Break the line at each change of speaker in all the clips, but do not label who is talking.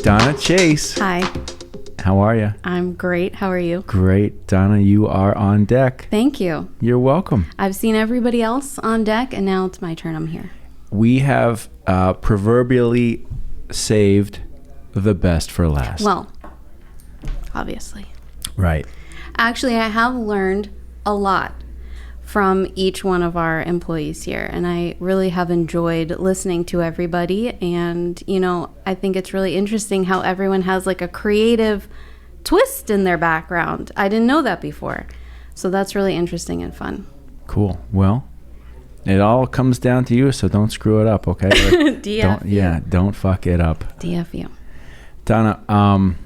Donna Chase.
Hi.
How are you?
I'm great. How are you?
Great. Donna, you are on deck.
Thank you.
You're welcome.
I've seen everybody else on deck, and now it's my turn. I'm here.
We have proverbially saved the best for last.
Well, obviously.
Right.
Actually, I have learned a lot from each one of our employees here, and I really have enjoyed listening to everybody. And, you know, I think it's really interesting how everyone has like a creative twist in their background. I didn't know that before. So that's really interesting and fun.
Cool. Well, it all comes down to you, so don't screw it up, okay?
DF.
Don't fuck it up.
DFU.
Donna,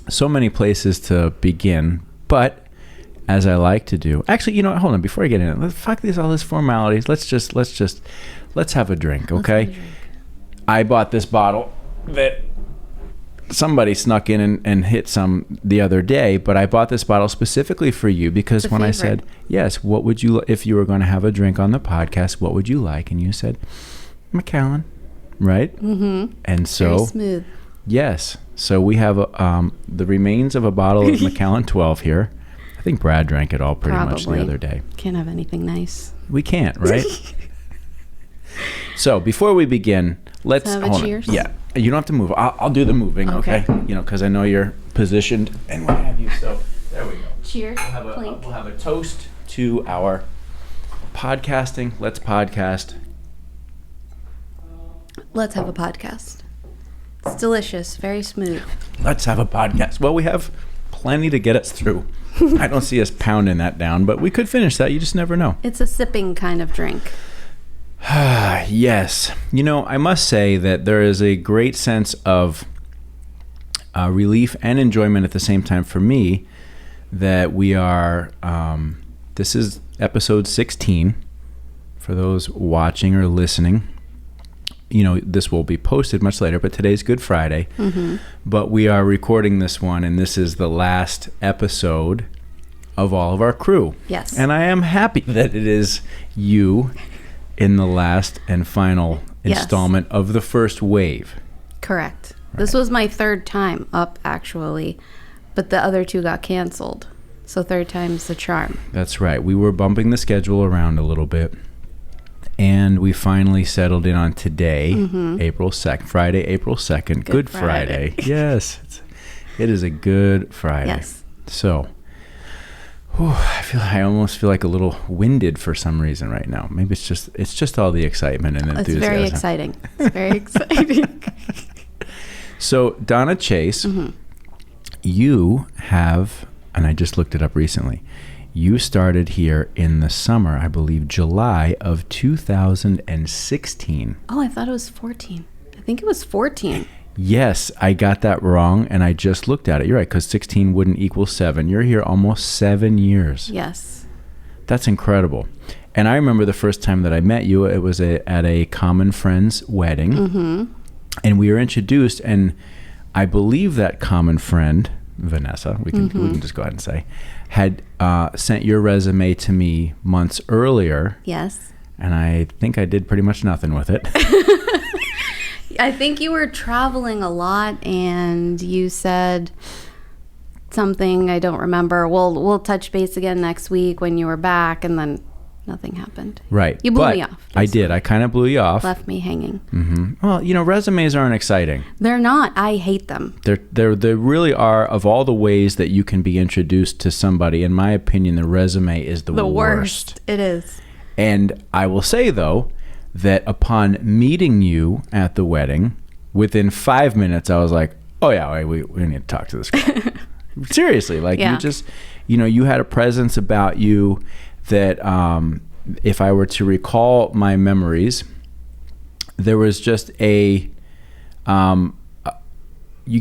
so many places to begin, but as I like to do, actually, you know, hold on, before I get in it, fuck this, all this formalities. Let's have a drink, okay? I bought this bottle that somebody snuck in and hit some the other day, but I bought this bottle specifically for you because when I said, yes, what would you, if you were going to have a drink on the podcast, what would you like? And you said, Macallan, right?
Mm-hmm.
And so,
very smooth.
Yes. So we have the remains of a bottle of Macallan 12 here. I think Brad drank it all pretty much the other day.
Can't have anything nice.
We can't, right? So before we begin, let's
have a cheers.
Yeah, you don't have to move. I'll do the moving, okay? You know, because I know you're positioned and what have you. So there we go.
Cheers.
We'll have a toast to our podcasting. Let's podcast.
Let's have a podcast. It's delicious, very smooth.
Let's have a podcast. Well, we have plenty to get us through. I don't see us pounding that down, but we could finish that. You just never know.
It's a sipping kind of drink.
Yes. You know, I must say that there is a great sense of relief and enjoyment at the same time for me that we are, this is episode 16 for those watching or listening. You know, this will be posted much later, but today's Good Friday. Mm-hmm. But we are recording this one, and this is the last episode of all of our crew.
Yes.
And I am happy that it is you in the last and final installment of the first wave.
Correct. Right. This was my third time up, actually, but the other two got canceled. So third time's the charm.
That's right. We were bumping the schedule around a little bit. And we finally settled in on today, April 2nd, Friday, April 2nd. Good Friday. Yes. It is a good Friday.
Yes.
So, I almost feel like a little winded for some reason right now. Maybe it's just all the excitement and enthusiasm.
It's very exciting. It's very exciting.
So, Donna Chase, you have, and I just looked it up recently, you started here in the summer, I believe, July of 2016.
Oh, I thought it was 14. I think it was 14.
Yes, I got that wrong, and I just looked at it. You're right, because 16 wouldn't equal 7. You're here almost 7 years.
Yes.
That's incredible. And I remember the first time that I met you, it was at a common friend's wedding. Mm-hmm. And we were introduced, and I believe that common friend, Vanessa, we can just go ahead and say, had sent your resume to me months earlier.
Yes.
And I think I did pretty much nothing with it.
I think you were traveling a lot and you said something, I don't remember. We'll touch base again next week when you were back, and then nothing happened.
Right.
You blew me off. Basically.
I did. I kind of blew you off.
Left me hanging.
Mm-hmm. Well, you know, resumes aren't exciting.
They're not. I hate them.
They really are. Of all the ways that you can be introduced to somebody, in my opinion, the resume is the worst.
It is.
And I will say, though, that upon meeting you at the wedding, within 5 minutes, I was like, oh, yeah, we need to talk to this girl. Seriously. Like, you just, you know, you had a presence about you that if I were to recall my memories, there was just you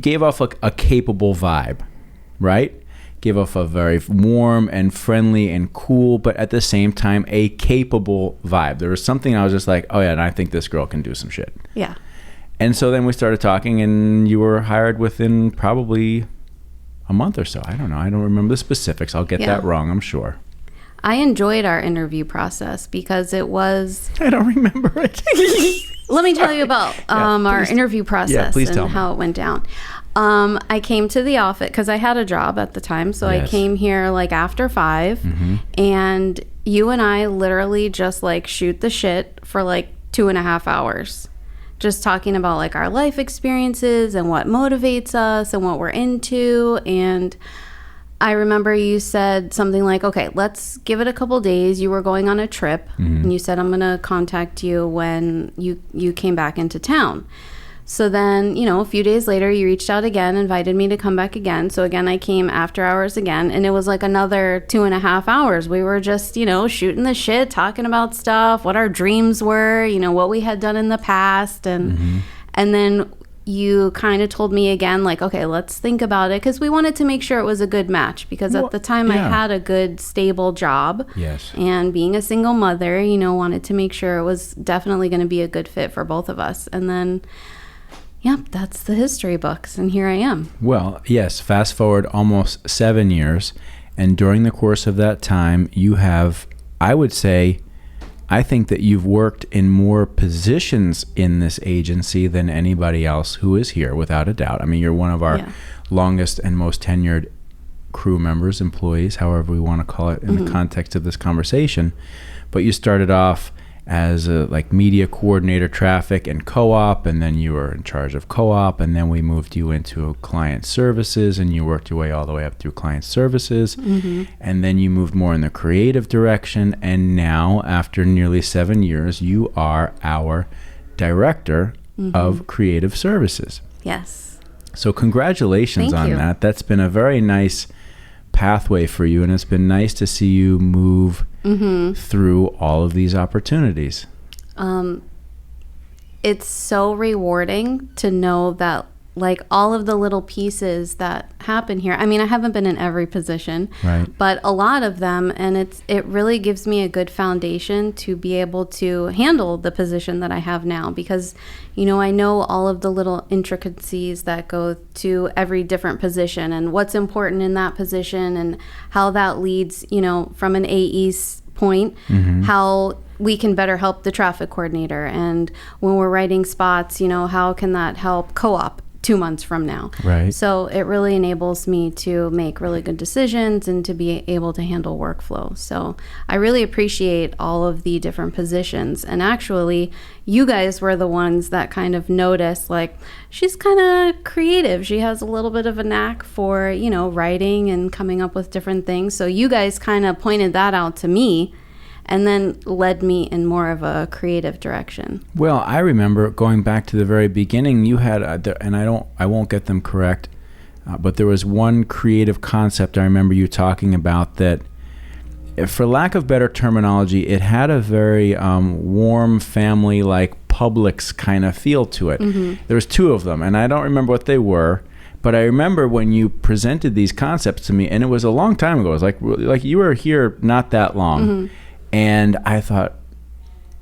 gave off a capable vibe, right? Gave off a very warm and friendly and cool, but at the same time, a capable vibe. There was something I was just like, oh yeah, and I think this girl can do some shit.
Yeah.
And so then we started talking, and you were hired within probably a month or so. I don't know. I don't remember the specifics. I'll get that wrong, I'm sure.
I enjoyed our interview process because it was...
I don't remember it.
Let me tell you about our interview process and how it went down. I came to the office because I had a job at the time. So I came here like after 5 and you and I literally just like shoot the shit for like 2.5 hours. Just talking about like our life experiences and what motivates us and what we're into. And I remember you said something like, okay, let's give it a couple days. You were going on a trip and you said, I'm going to contact you when you came back into town. So then, you know, a few days later, you reached out again, invited me to come back again. So again, I came after hours again, and it was like another 2.5 hours. We were just, you know, shooting the shit, talking about stuff, what our dreams were, you know, what we had done in the past. And then you kind of told me again, like, okay, let's think about it, because we wanted to make sure it was a good match, because at the time I had a good, stable job.
Yes.
And being a single mother, you know, wanted to make sure it was definitely going to be a good fit for both of us. And then... yep, that's the history books, and here I am. Well,
yes, fast forward almost 7 years, and during the course of that time, you have, I would say, I think that you've worked in more positions in this agency than anybody else who is here, without a doubt. I mean, you're one of our longest and most tenured crew members, employees, however we want to call it in the context of this conversation. But you started off as a like media coordinator, traffic and co-op, and then you were in charge of co-op, and then we moved you into client services, and you worked your way all the way up through client services, and then you moved more in the creative direction, and now after nearly 7 years you are our director of creative services.
Yes.
So congratulations on that. That's been a very nice pathway for you, and it's been nice to see you move through all of these opportunities.
It's so rewarding to know that like all of the little pieces that happen here. I mean, I haven't been in every position, but a lot of them, and it really gives me a good foundation to be able to handle the position that I have now, because, you know, I know all of the little intricacies that go to every different position and what's important in that position and how that leads, you know, from an AE's point, how we can better help the traffic coordinator. And when we're writing spots, you know, how can that help co-op 2 months from now? So it really enables me to make really good decisions and to be able to handle workflow. So I really appreciate all of the different positions. And actually, you guys were the ones that kind of noticed, like, she's kind of creative. She has a little bit of a knack for, you know, writing and coming up with different things. So you guys kind of pointed that out to me, and then led me in more of a creative direction.
Well, I remember going back to the very beginning, you had, and I won't get them correct, but there was one creative concept I remember you talking about that, for lack of better terminology, it had a very warm family, like Publix kind of feel to it. There was 2 of them, and I don't remember what they were. But I remember when you presented these concepts to me, and it was a long time ago. It was like you were here not that long. And I thought,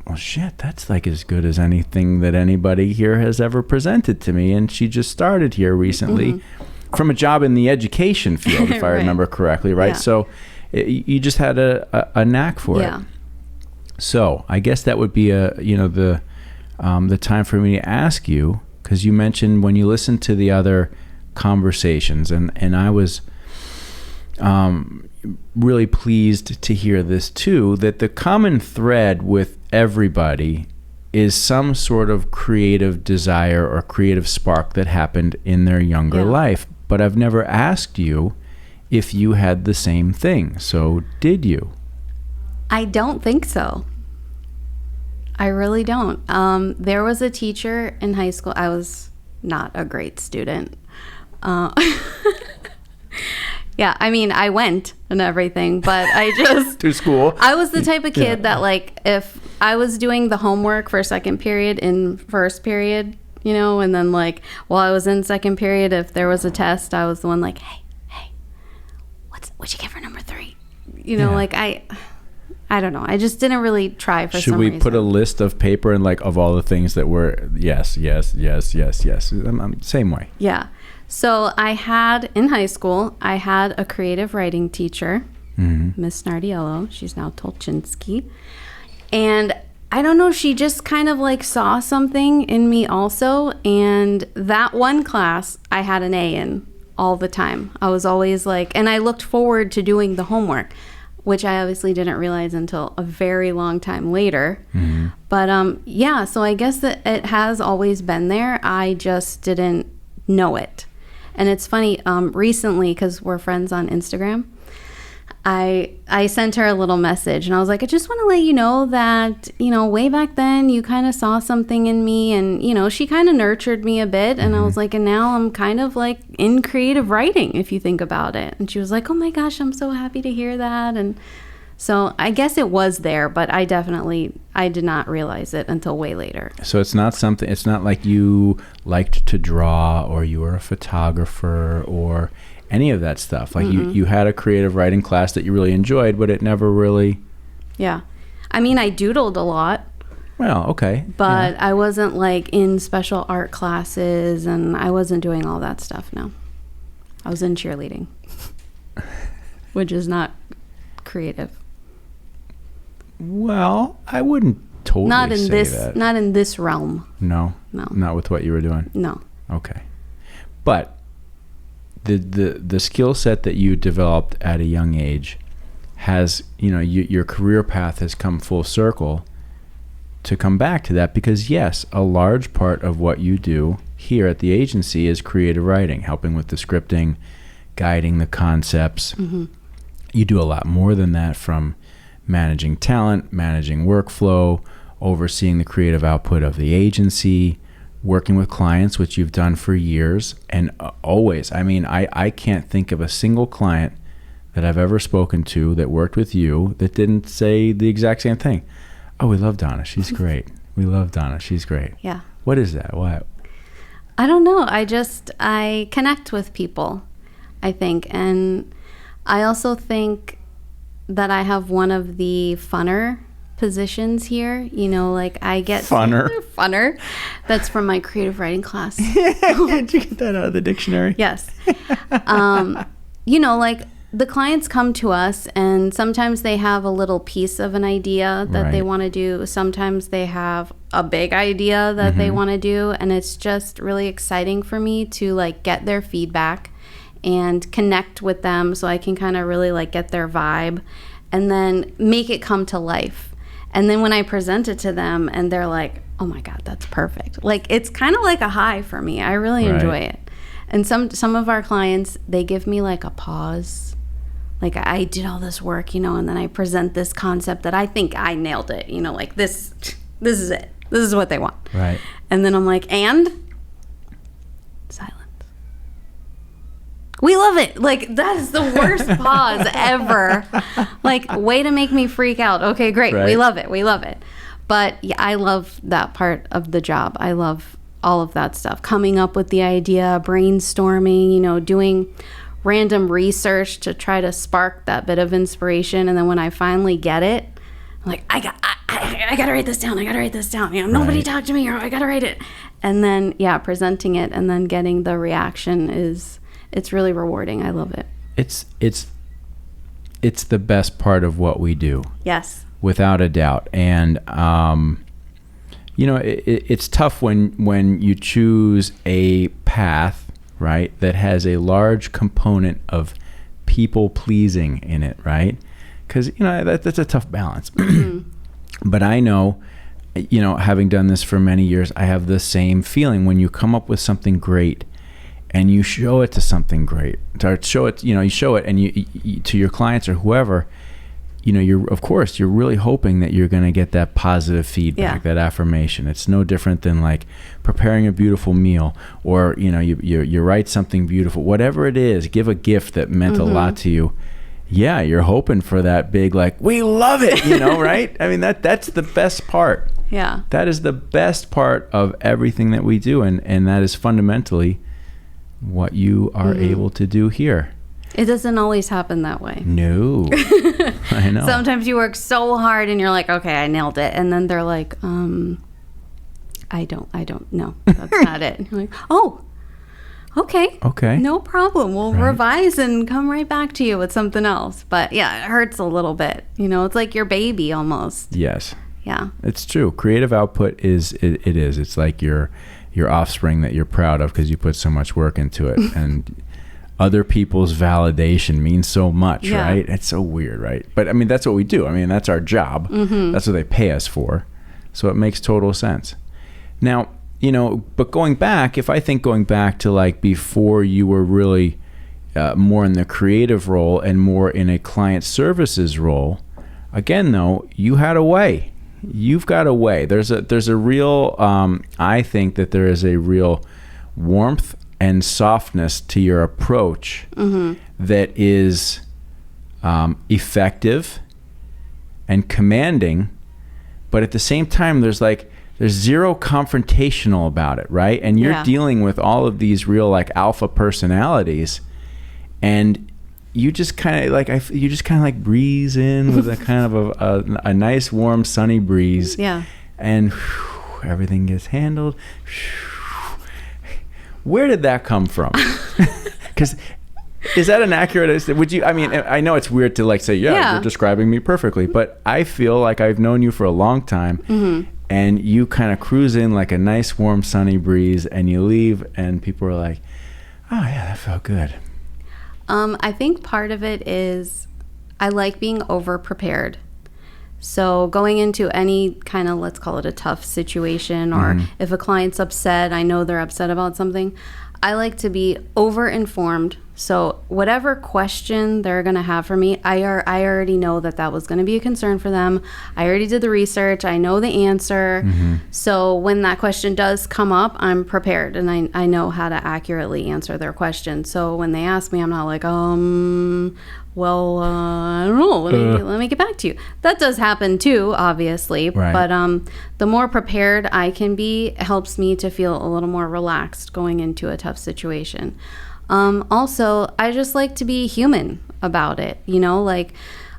well, shit, that's like as good as anything that anybody here has ever presented to me. And she just started here recently from a job in the education field, if I remember correctly, right? So you just had a knack for it. So I guess that would be the time for me to ask you, because you mentioned when you listened to the other conversations, and I was really pleased to hear this too, that the common thread with everybody is some sort of creative desire or creative spark that happened in their younger life. But I've never asked you if you had the same thing. So did you?
I don't think so. I really don't. There was a teacher in high school. I was not a great student. Yeah, I mean, I went and everything, but I just...
to school?
I was the type of kid that, like, if I was doing the homework for second period in first period, you know, and then, like, while I was in second period, if there was a test, I was the one like, hey, what'd you get for number 3? You know, like, I don't know. I just didn't really try for some reason.
Should we put a list of paper and, like, of all the things that were yes. Same way.
Yeah. So in high school, I had a creative writing teacher, Miss Snardiello. She's now Tolchinsky. And I don't know, she just kind of like saw something in me also. And that one class I had an A in all the time. I was always like, and I looked forward to doing the homework, which I obviously didn't realize until a very long time later. But yeah, so I guess that it has always been there. I just didn't know it. And it's funny, recently, because we're friends on Instagram, I sent her a little message and I was like, I just want to let you know that, way back then you kind of saw something in me, and, she kind of nurtured me a bit. And I was like, and now I'm kind of like in creative writing, if you think about it. And she was like, oh my gosh, I'm so happy to hear that. And so I guess it was there, but I did not realize it until way later.
So it's not like you liked to draw or you were a photographer or any of that stuff. Like you had a creative writing class that you really enjoyed, but it never really...
Yeah. I mean, I doodled a lot.
Well, okay.
But I wasn't like in special art classes, and I wasn't doing all that stuff, no. I was in cheerleading, which is not creative.
Well, I wouldn't totally say that.
Not in this realm.
No?
No.
Not with what you were doing?
No.
Okay. But the skill set that you developed at a young age has, your career path has come full circle to come back to that, because yes, a large part of what you do here at the agency is creative writing, helping with the scripting, guiding the concepts. You do a lot more than that, from managing talent, managing workflow, overseeing the creative output of the agency, working with clients, which you've done for years. And always, I mean, I can't think of a single client that I've ever spoken to that worked with you that didn't say the exact same thing. Oh, we love Donna. She's great. We love Donna. She's great.
Yeah.
What is that? What?
I don't know. I connect with people, I think. And I also think that I have one of the funner positions here. Like I get funner. That's from my creative writing class.
Did you get that out of the dictionary?
Yes. Like the clients come to us, and sometimes they have a little piece of an idea that they want to do. Sometimes they have a big idea that they want to do, and it's just really exciting for me to like get their feedback and connect with them, so I can kind of really like get their vibe and then make it come to life. And then when I present it to them and they're like, oh my God, that's perfect. Like, it's kind of like a high for me. I really enjoy it. And some of our clients, they give me like a pause. Like, I did all this work, and then I present this concept that I think I nailed it. Like this is it. This is what they want.
Right.
And then I'm like, and silence. We love it. Like, that is the worst pause ever. Like, way to make me freak out. Okay, great. Right. We love it. We love it. But yeah, I love that part of the job. I love all of that stuff. Coming up with the idea, brainstorming, doing random research to try to spark that bit of inspiration. And then when I finally get it, I'm like, I got to write this down. I got to write this down. Nobody talk to me, or I got to write it. And then, presenting it and then getting the reaction it's really rewarding. I love it.
It's the best part of what we do.
Yes.
Without a doubt. And, it's tough when you choose a path, right, that has a large component of people pleasing in it, right? Because, that's a tough balance. But I know, having done this for many years, I have the same feeling when you come up with something great and you show it to something great, or show it, you show it and you to your clients or whoever, you're really hoping that you're going to get that positive feedback, that affirmation. It's no different than like preparing a beautiful meal, or, you write something beautiful, whatever it is, give a gift that meant a lot to you. Yeah. You're hoping for that big, like, we love it, right? I mean, that's the best part.
Yeah.
That is the best part of everything that we do. And that is fundamentally what you are able to do here.
It doesn't always happen that way.
No. I know.
Sometimes you work so hard and you're like, okay, I nailed it. And then they're like, I don't know. That's not it. And you're like, oh, Okay. No problem. We'll revise and come right back to you with something else. But yeah, it hurts a little bit. It's like your baby almost.
Yes.
Yeah.
It's true. Creative output is. It's like your offspring that you're proud of because you put so much work into it. And other people's validation means so much, right? It's so weird, right? But I mean, that's what we do. I mean, that's our job. Mm-hmm. That's what they pay us for. So it makes total sense. Now, but going back to like before you were really more in the creative role and more in a client services role, again, though, you had a way. You've got a way. There's a real, I think that there is a real warmth and softness to your approach that is effective and commanding, but at the same time, there's zero confrontational about it, right? And you're dealing with all of these real like alpha personalities, and you just kind of breeze in with a kind of a nice warm sunny breeze, and everything gets handled. Where did that come from? Because is that an accurate? Would you? I mean, I know it's weird to like say, you're describing me perfectly, but I feel like I've known you for a long time, and you kind of cruise in like a nice warm sunny breeze, and you leave, and people are like, "Oh yeah, that felt good."
I think part of it is I like being over prepared. So going into any kind of, let's call it a tough situation, or if a client's upset, I know they're upset about something, I like to be over informed. So whatever question they're going to have for me, I already know that was going to be a concern for them. I already did the research. I know the answer. So when that question does come up, I'm prepared, and I know how to accurately answer their question. So when they ask me, I'm not like, well, I don't know. Let me get back to you. That does happen too, obviously. Right. But the more prepared I can be helps me to feel a little more relaxed going into a tough situation. Also, I just like to be human about it. Like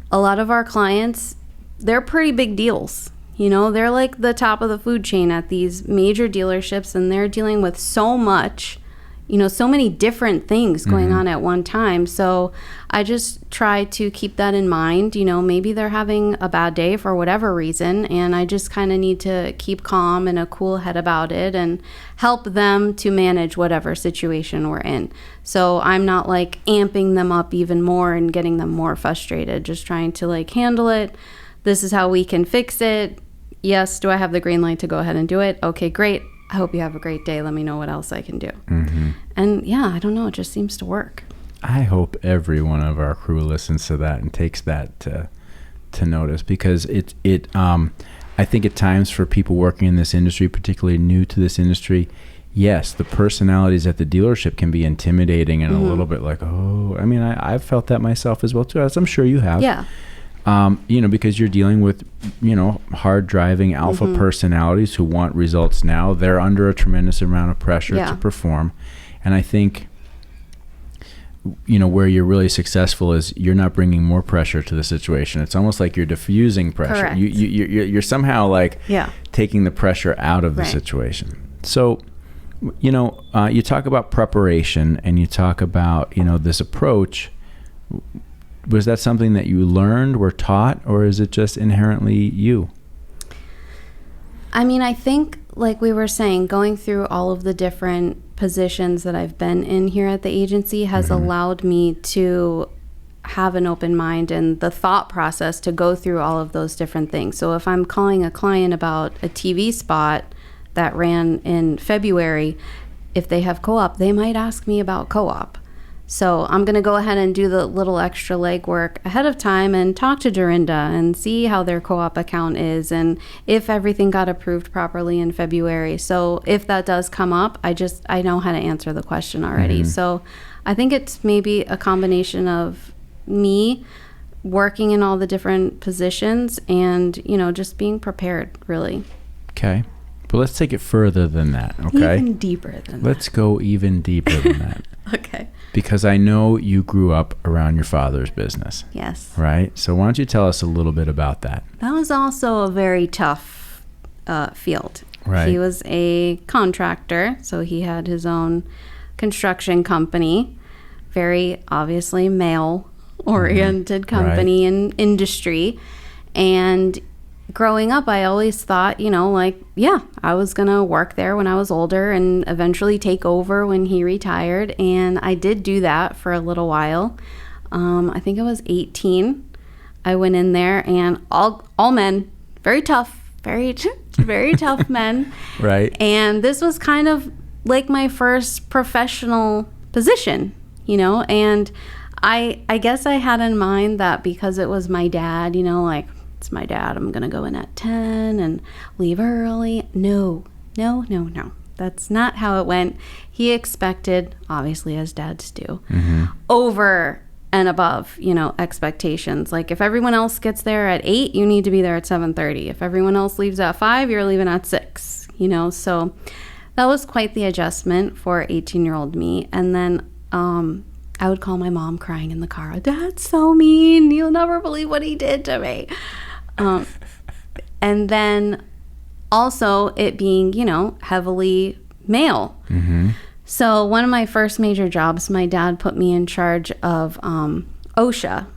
a lot of our clients, they're pretty big deals. They're like the top of the food chain at these major dealerships, and they're dealing with so much, so many different things going on at one time. So I just try to keep that in mind. Maybe they're having a bad day for whatever reason, and I just kind of need to keep calm and a cool head about it and help them to manage whatever situation we're in. So I'm not like amping them up even more and getting them more frustrated, just trying to like handle it. This is how we can fix it. Yes, do I have the green light to go ahead and do it? Okay, great. I hope you have a great day. Let me know what else I can do. And yeah, I don't know. It just seems to work.
I hope every one of our crew listens to that and takes that to notice, because I think at times for people working in this industry, particularly new to this industry, yes, the personalities at the dealership can be intimidating and a little bit like, oh, I mean, I've felt that myself as well too, as I'm sure you have.
Yeah.
Because you're dealing with, hard driving alpha personalities who want results now. They're under a tremendous amount of pressure to perform. And I think, where you're really successful is you're not bringing more pressure to the situation. It's almost like you're diffusing pressure.
Correct.
You're somehow like taking the pressure out of the situation. So, you talk about preparation and you talk about, this approach. Was that something that you learned, were taught, or is it just inherently you?
I mean, I think, like we were saying, going through all of the different positions that I've been in here at the agency has allowed me to have an open mind and the thought process to go through all of those different things. So if I'm calling a client about a TV spot that ran in February, if they have co-op, they might ask me about co-op. So I'm going to go ahead and do the little extra legwork ahead of time and talk to Dorinda and see how their co-op account is and if everything got approved properly in February. So if that does come up, I know how to answer the question already. So I think it's maybe a combination of me working in all the different positions and, just being prepared, really.
Okay. But let's take it further than that, okay?
Even deeper than that.
Let's go even deeper than that.
Okay.
Because I know you grew up around your father's business.
Yes.
Right? So why don't you tell us a little bit about that?
That was also a very tough field.
Right.
He was a contractor, so he had his own construction company, very obviously male-oriented company and industry. And growing up, I always thought, I was going to work there when I was older and eventually take over when he retired. And I did do that for a little while. I think I was 18. I went in there, and all men, very tough, very, very tough men.
Right.
And this was kind of like my first professional position, and I guess I had in mind that because it was my dad, it's my dad, I'm going to go in at 10 and leave early. No. That's not how it went. He expected, obviously, as dads do, over and above, expectations. Like if everyone else gets there at 8, you need to be there at 7:30. If everyone else leaves at 5, you're leaving at 6, So that was quite the adjustment for 18-year-old me. And then I would call my mom crying in the car. Dad's so mean. You'll never believe what he did to me. And then also it being, heavily male. So one of my first major jobs, my dad put me in charge of OSHA,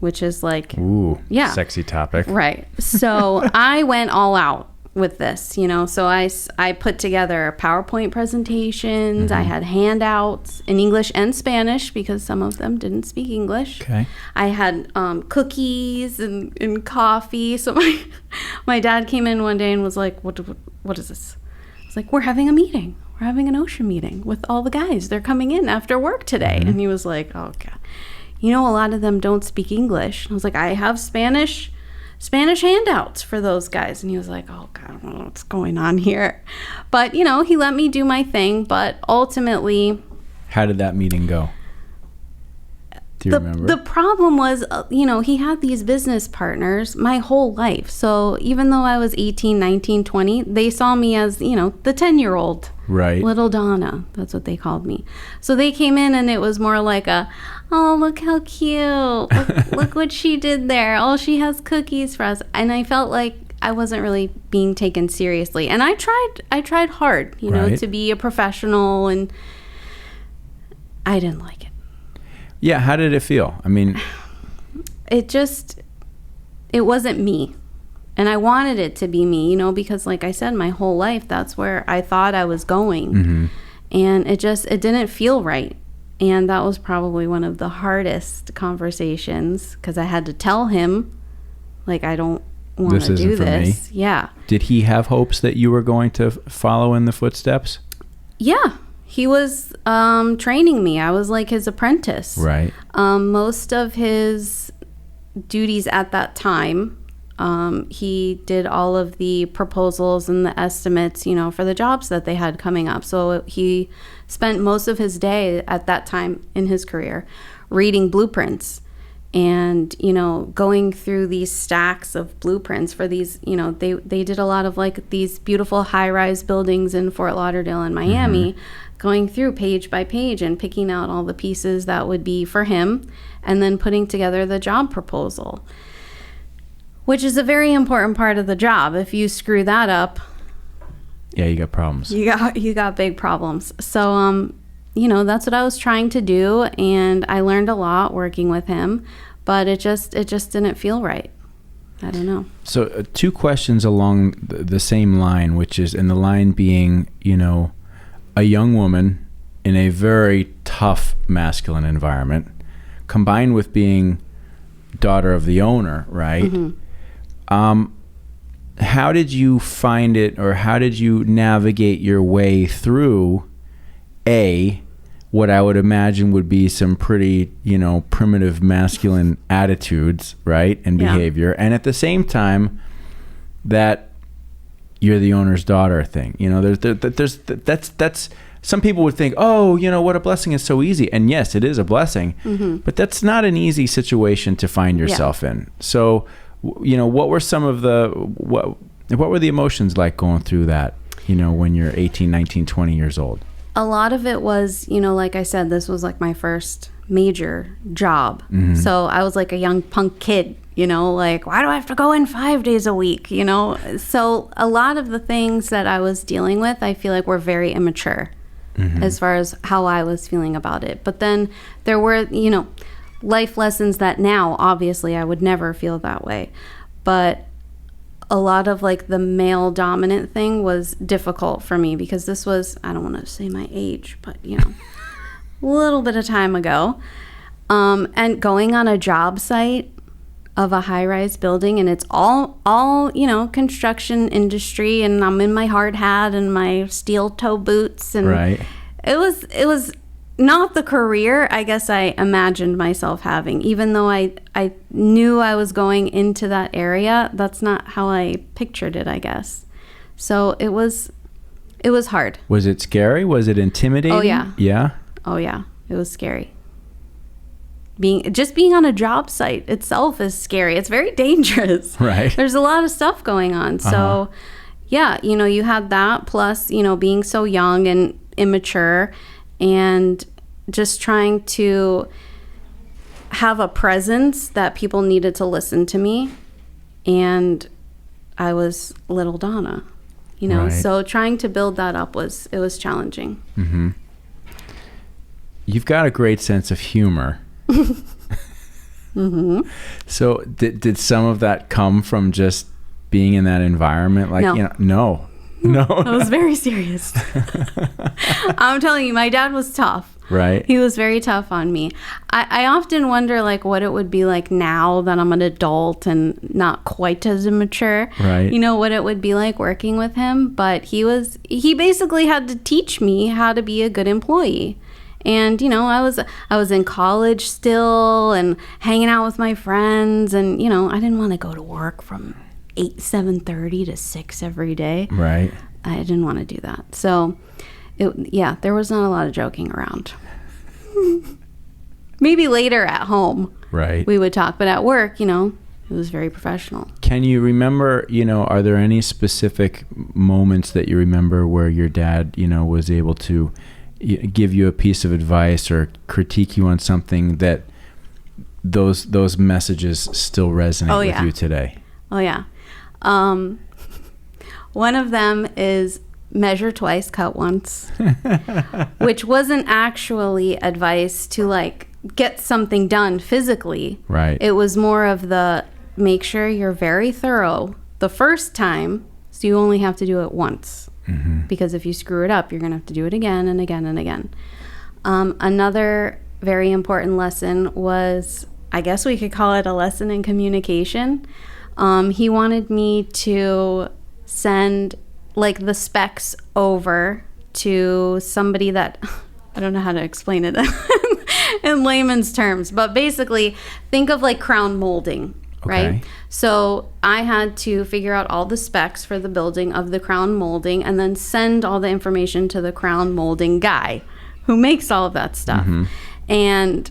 which is like...
Ooh, sexy topic.
Right. So I went all out with this, So I put together PowerPoint presentations. I had handouts in English and Spanish because some of them didn't speak English.
Okay.
I had cookies and coffee. So my dad came in one day and was like, what is this? I was like, we're having a meeting. We're having an OSHA meeting with all the guys. They're coming in after work today. And he was like, oh, God. A lot of them don't speak English. I was like, I have Spanish handouts for those guys. And he was like, oh, God, I don't know what's going on here. But, he let me do my thing. But ultimately...
How did that meeting go? Do you remember? The
problem was, he had these business partners my whole life. So even though I was 18, 19, 20, they saw me as, the 10-year-old.
Right.
Little Donna. That's what they called me. So they came in and it was more like oh, look how cute. Look what she did there. Oh, she has cookies for us. And I felt like I wasn't really being taken seriously. And I tried hard, to be a professional, and I didn't like it.
Yeah, how did it feel? I mean...
It wasn't me. And I wanted it to be me, because like I said, my whole life, that's where I thought I was going. And it didn't feel right. And that was probably one of the hardest conversations because I had to tell him, like, I don't want to do this. Yeah.
Did he have hopes that you were going to follow in the footsteps?
Yeah. He was training me. I was like his apprentice.
Right.
Most of his duties at that time, he did all of the proposals and the estimates, for the jobs that they had coming up. So he spent most of his day at that time in his career reading blueprints and, going through these stacks of blueprints for these, they did a lot of like these beautiful high-rise buildings in Fort Lauderdale and Miami, going through page by page and picking out all the pieces that would be for him and then putting together the job proposal, which is a very important part of the job. If you screw that up,
yeah, you got problems.
You got big problems. So, that's what I was trying to do, and I learned a lot working with him, but it just didn't feel right. I don't know.
So, 2 questions along the same line, which is, and the line being, a young woman in a very tough masculine environment, combined with being daughter of the owner, right? How did you find it, or how did you navigate your way through what I would imagine would be some pretty, primitive masculine attitudes, right, and behavior, and at the same time that you're the owner's daughter thing? That's some people would think, oh, what a blessing, is so easy, and yes, it is a blessing, but that's not an easy situation to find yourself in. So, what were some of what were the emotions like going through that, when you're 18, 19, 20 years old?
A lot of it was, like I said, this was like my first major job. So I was like a young punk kid, like, why do I have to go in 5 days a week, So a lot of the things that I was dealing with, I feel like were very immature as far as how I was feeling about it. But then there were, life lessons that now, obviously, I would never feel that way. But a lot of like the male dominant thing was difficult for me because this was, I don't want to say my age, but, a little bit of time ago. And going on a job site of a high-rise building, and it's all construction industry, and I'm in my hard hat and my steel toe boots, and
right.
it was not the career I guess I imagined myself having. Even though I knew I was going into that area, that's not how I pictured it, I guess. So it was hard.
Was it scary? Was it intimidating?
Oh yeah.
Yeah?
Oh yeah, it was scary. Being on a job site itself is scary. It's very dangerous.
Right.
There's a lot of stuff going on. So, yeah, you had that plus, being so young and immature and just trying to have a presence that people needed to listen to me. And I was little Donna,
Right.
So trying to build that up was challenging.
Mm-hmm. You've got a great sense of humor.
Mm-hmm.
So did some of that come from just being in that environment? Like,
No.
No.
I was very serious. I'm telling you, my dad was tough.
Right.
He was very tough on me. I often wonder like what it would be like now that I'm an adult and not quite as immature.
Right.
What it would be like working with him. But he basically had to teach me how to be a good employee. And, I was in college still and hanging out with my friends. And, I didn't want to go to work from 7:30 to 6 every day.
Right.
I didn't want to do that. So, there was not a lot of joking around. Maybe later at home.
Right.
We would talk. But at work, it was very professional.
Can you remember, are there any specific moments that you remember where your dad, was able to give you a piece of advice or critique you on something that those messages still resonate with you today?
Oh yeah. One of them is measure twice, cut once, which wasn't actually advice to like get something done physically.
Right.
It was more of the make sure you're very thorough the first time, so you only have to do it once. Mm-hmm. Because if you screw it up, you're going to have to do it again and again and again. Another very important lesson was, I guess we could call it a lesson in communication. He wanted me to send like the specs over to somebody that, I don't know how to explain it in layman's terms, but basically think of like crown molding.
Okay.
Right? So I had to figure out all the specs for the building of the crown molding and then send all the information to the crown molding guy who makes all of that stuff. Mm-hmm. And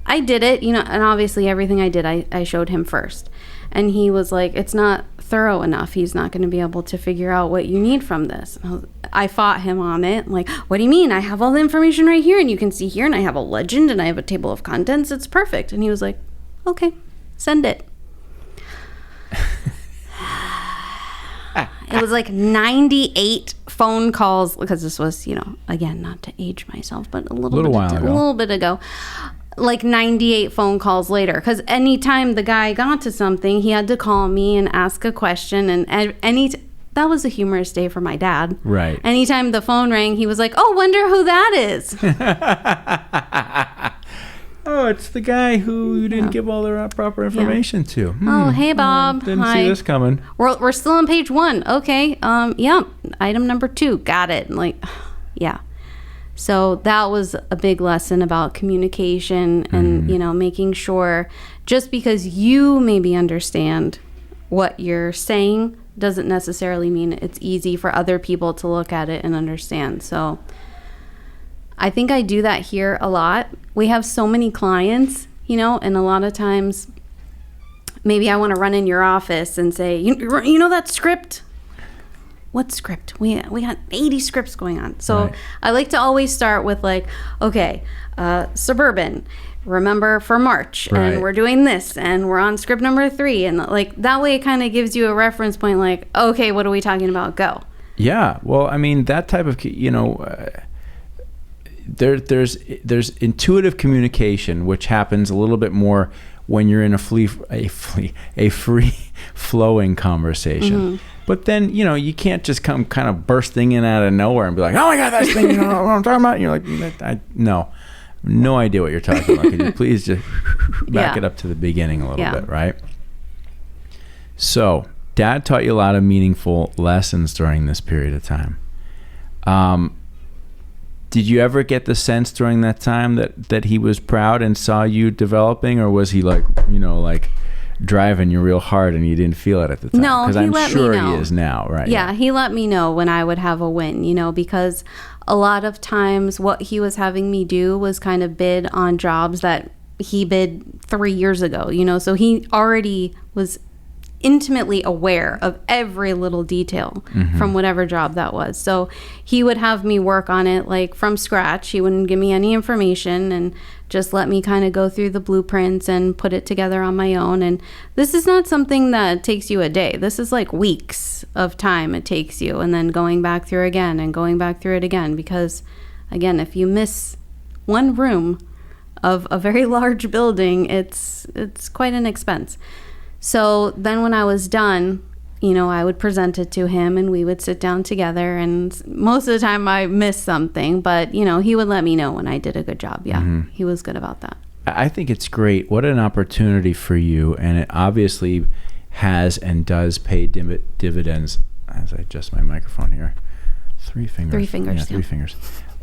I did it, and obviously everything I did, I showed him first. And he was like, it's not thorough enough. He's not going to be able to figure out what you need from this. I fought him on it. I'm like, what do you mean? I have all the information right here and you can see here and I have a legend and I have a table of contents. It's perfect. And he was like, okay, send it. It was like 98 phone calls because this was, again, not to age myself, but a little bit ago, like 98 phone calls later. Because anytime the guy got to something, he had to call me and ask a question. And that was a humorous day for my dad.
Right.
Anytime the phone rang, he was like, "Oh, wonder who that is."
Oh, it's the guy who you didn't give all the proper information to.
Oh, hey, Bob.
Didn't
Hi.
see this coming.
We're still on page 1. Okay. Yeah. Item number 2. Got it. And like, yeah. So that was a big lesson about communication and, making sure just because you maybe understand what you're saying doesn't necessarily mean it's easy for other people to look at it and understand. So I think I do that here a lot. We have so many clients, and a lot of times maybe I want to run in your office and say, you know that script? What script? We got 80 scripts going on. So right. I like to always start with like, okay, Suburban, remember for March, right. And we're doing this, and we're on script number 3. And like that way it kind of gives you a reference point like, okay, what are we talking about? Go.
Yeah. Well, I mean, that type of, there's intuitive communication, which happens a little bit more when you're in a free flowing conversation. Mm-hmm. But then, you can't just come kind of bursting in out of nowhere and be like, oh my God, that's thing, you know what I'm talking about? And you're like, no idea what you're talking about. Could you please just back it up to the beginning a little bit, right? So, Dad taught you a lot of meaningful lessons during this period of time. Did you ever get the sense during that time that he was proud and saw you developing, or was he like driving you real hard and you didn't feel it at the time?
No,
because I'm sure he is now, right?
Yeah, he let me know when I would have a win, because a lot of times what he was having me do was kind of bid on jobs that he bid 3 years ago, so he already was intimately aware of every little detail from whatever job that was. So he would have me work on it like from scratch. He wouldn't give me any information and just let me kind of go through the blueprints and put it together on my own. And this is not something that takes you a day. This is like weeks of time it takes you, and then going back through again and going back through it again, because again, if you miss one room of a very large building, it's quite an expense. So then when I was done, I would present it to him and we would sit down together, and most of the time I missed something, but he would let me know when I did a good job. Yeah, he was good about that.
I think it's great. What an opportunity for you, and it obviously has and does pay dividends. As I adjust my microphone here, 3 fingers.
3 fingers.
Yeah, 3 fingers.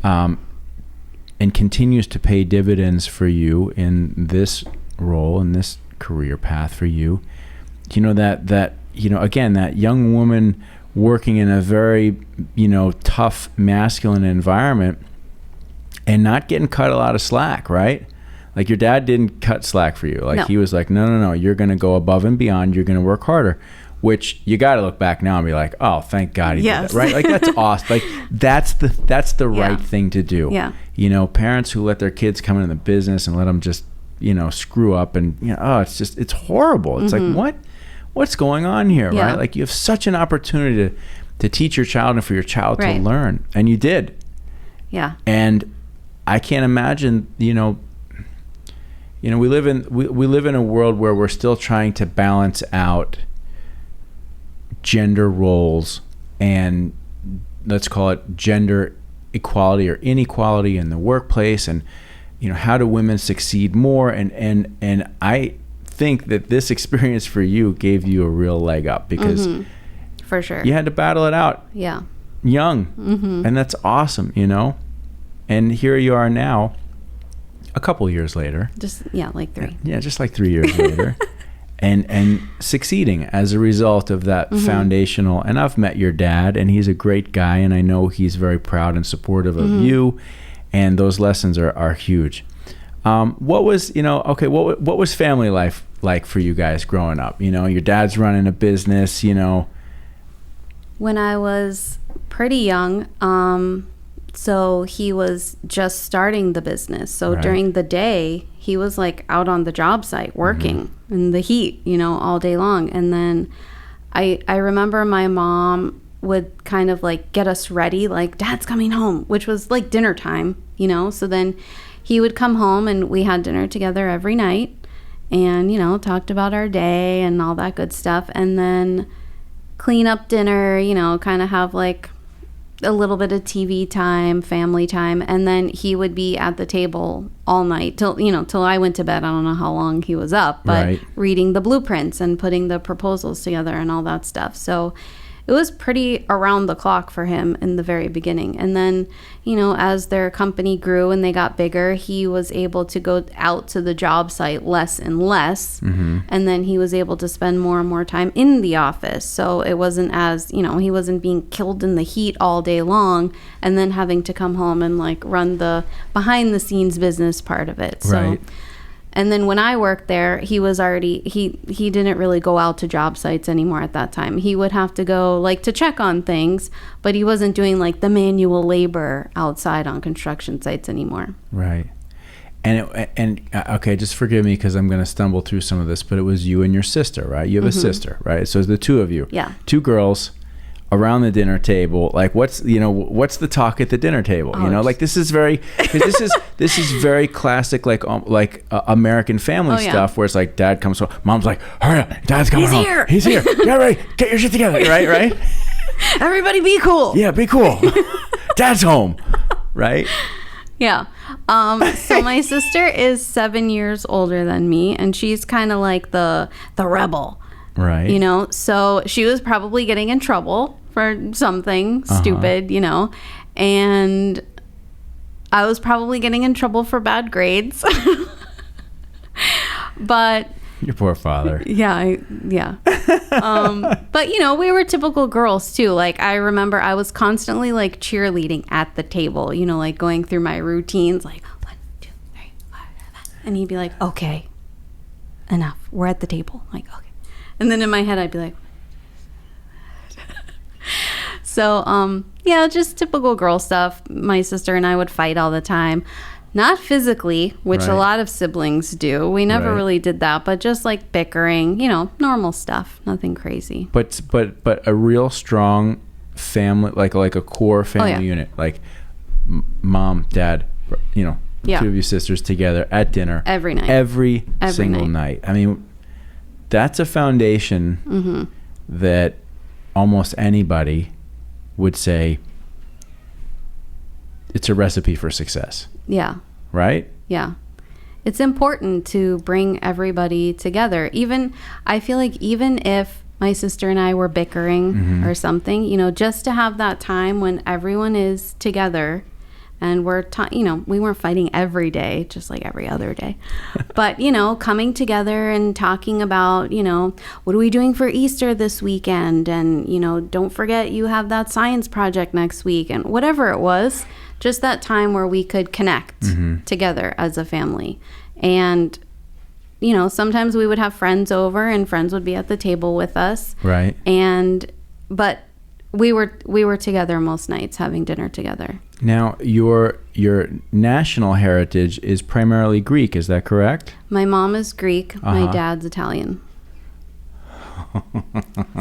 And continues to pay dividends for you in this role, in this career path for you. Again, that young woman working in a very tough masculine environment and not getting cut a lot of slack, right? Like your dad didn't cut slack for you. Like, no. He was like, no, you're going to go above and beyond, you're going to work harder, which you got to look back now and be like, oh, thank God he did that, right? Like, that's awesome. Like, that's the right thing to do.
Yeah.
Parents who let their kids come into the business and let them just screw up and it's horrible. It's like, what's going on here, right? Like, you have such an opportunity to teach your child and for your child to learn, and you did.
Yeah.
And I can't imagine, we live in a world where we're still trying to balance out gender roles and, let's call it, gender equality or inequality in the workplace, and how do women succeed more? And I think that this experience for you gave you a real leg up, because
for sure
you had to battle it out young. And that's awesome, and here you are now a couple years later,
just like 3
just like 3 years later, and succeeding as a result of that foundational. And I've met your dad, and he's a great guy, and I know he's very proud and supportive of you. And those lessons are huge. What was what was family life like for you guys growing up? Your dad's running a business.
When I was pretty young, so he was just starting the business. So during the day, he was like out on the job site working in the heat, all day long. And then I remember my mom would kind of like get us ready, like, Dad's coming home, which was like dinner time, so then he would come home and we had dinner together every night and talked about our day and all that good stuff, and then clean up dinner, kind of have like a little bit of TV time, family time, and then he would be at the table all night till I went to bed. I don't know how long he was up, but reading the blueprints and putting the proposals together and all that stuff. So it was pretty around the clock for him in the very beginning. And then, as their company grew and they got bigger, he was able to go out to the job site less and less. And then he was able to spend more and more time in the office. So it wasn't as, he wasn't being killed in the heat all day long and then having to come home and like run the behind the scenes business part of it. So And then when I worked there, he was already, he didn't really go out to job sites anymore at that time. He would have to go like to check on things, but he wasn't doing like the manual labor outside on construction sites anymore.
Right. And okay, just forgive me because I'm going to stumble through some of this, but it was you and your sister, right? You have a sister, right? So it's the two of you.
Yeah.
2 girls. around the dinner table, like what's the talk at the dinner table? Like this is very, cause this is very classic, like American family stuff, where it's like dad comes home, mom's like, hurry up, dad's coming home. He's here. Get ready, get your shit together, right?
Everybody be cool.
Yeah, be cool. Dad's home, right?
Yeah. So my sister is 7 years older than me, and she's kind of like the rebel.
Right.
So she was probably getting in trouble for something stupid, and I was probably getting in trouble for bad grades. But
your poor father.
Yeah. But we were typical girls too. Like I remember I was constantly like cheerleading at the table, like going through my routines, like 1, 2, 3, 4, 5. And he'd be like, okay, enough. We're at the table. I'm like, okay. And then in my head, I'd be like, so, just typical girl stuff. My sister and I would fight all the time. Not physically, which a lot of siblings do. We never really did that, but just like bickering, normal stuff. Nothing crazy.
But a real strong family, like a core family unit, like mom, dad, two of you sisters together at dinner.
Every night.
Every single night. I mean, that's a foundation that almost anybody would say it's a recipe for success.
Yeah.
Right?
Yeah. It's important to bring everybody together. I feel like even if my sister and I were bickering or something, just to have that time when everyone is together. And we weren't fighting every day, just like every other day. But, coming together and talking about, what are we doing for Easter this weekend? And, don't forget you have that science project next week. And whatever it was, just that time where we could connect together as a family. And, sometimes we would have friends over and friends would be at the table with us.
Right.
But we were together most nights having dinner together.
Now, your national heritage is primarily Greek, is that correct?
My mom is Greek. My dad's Italian.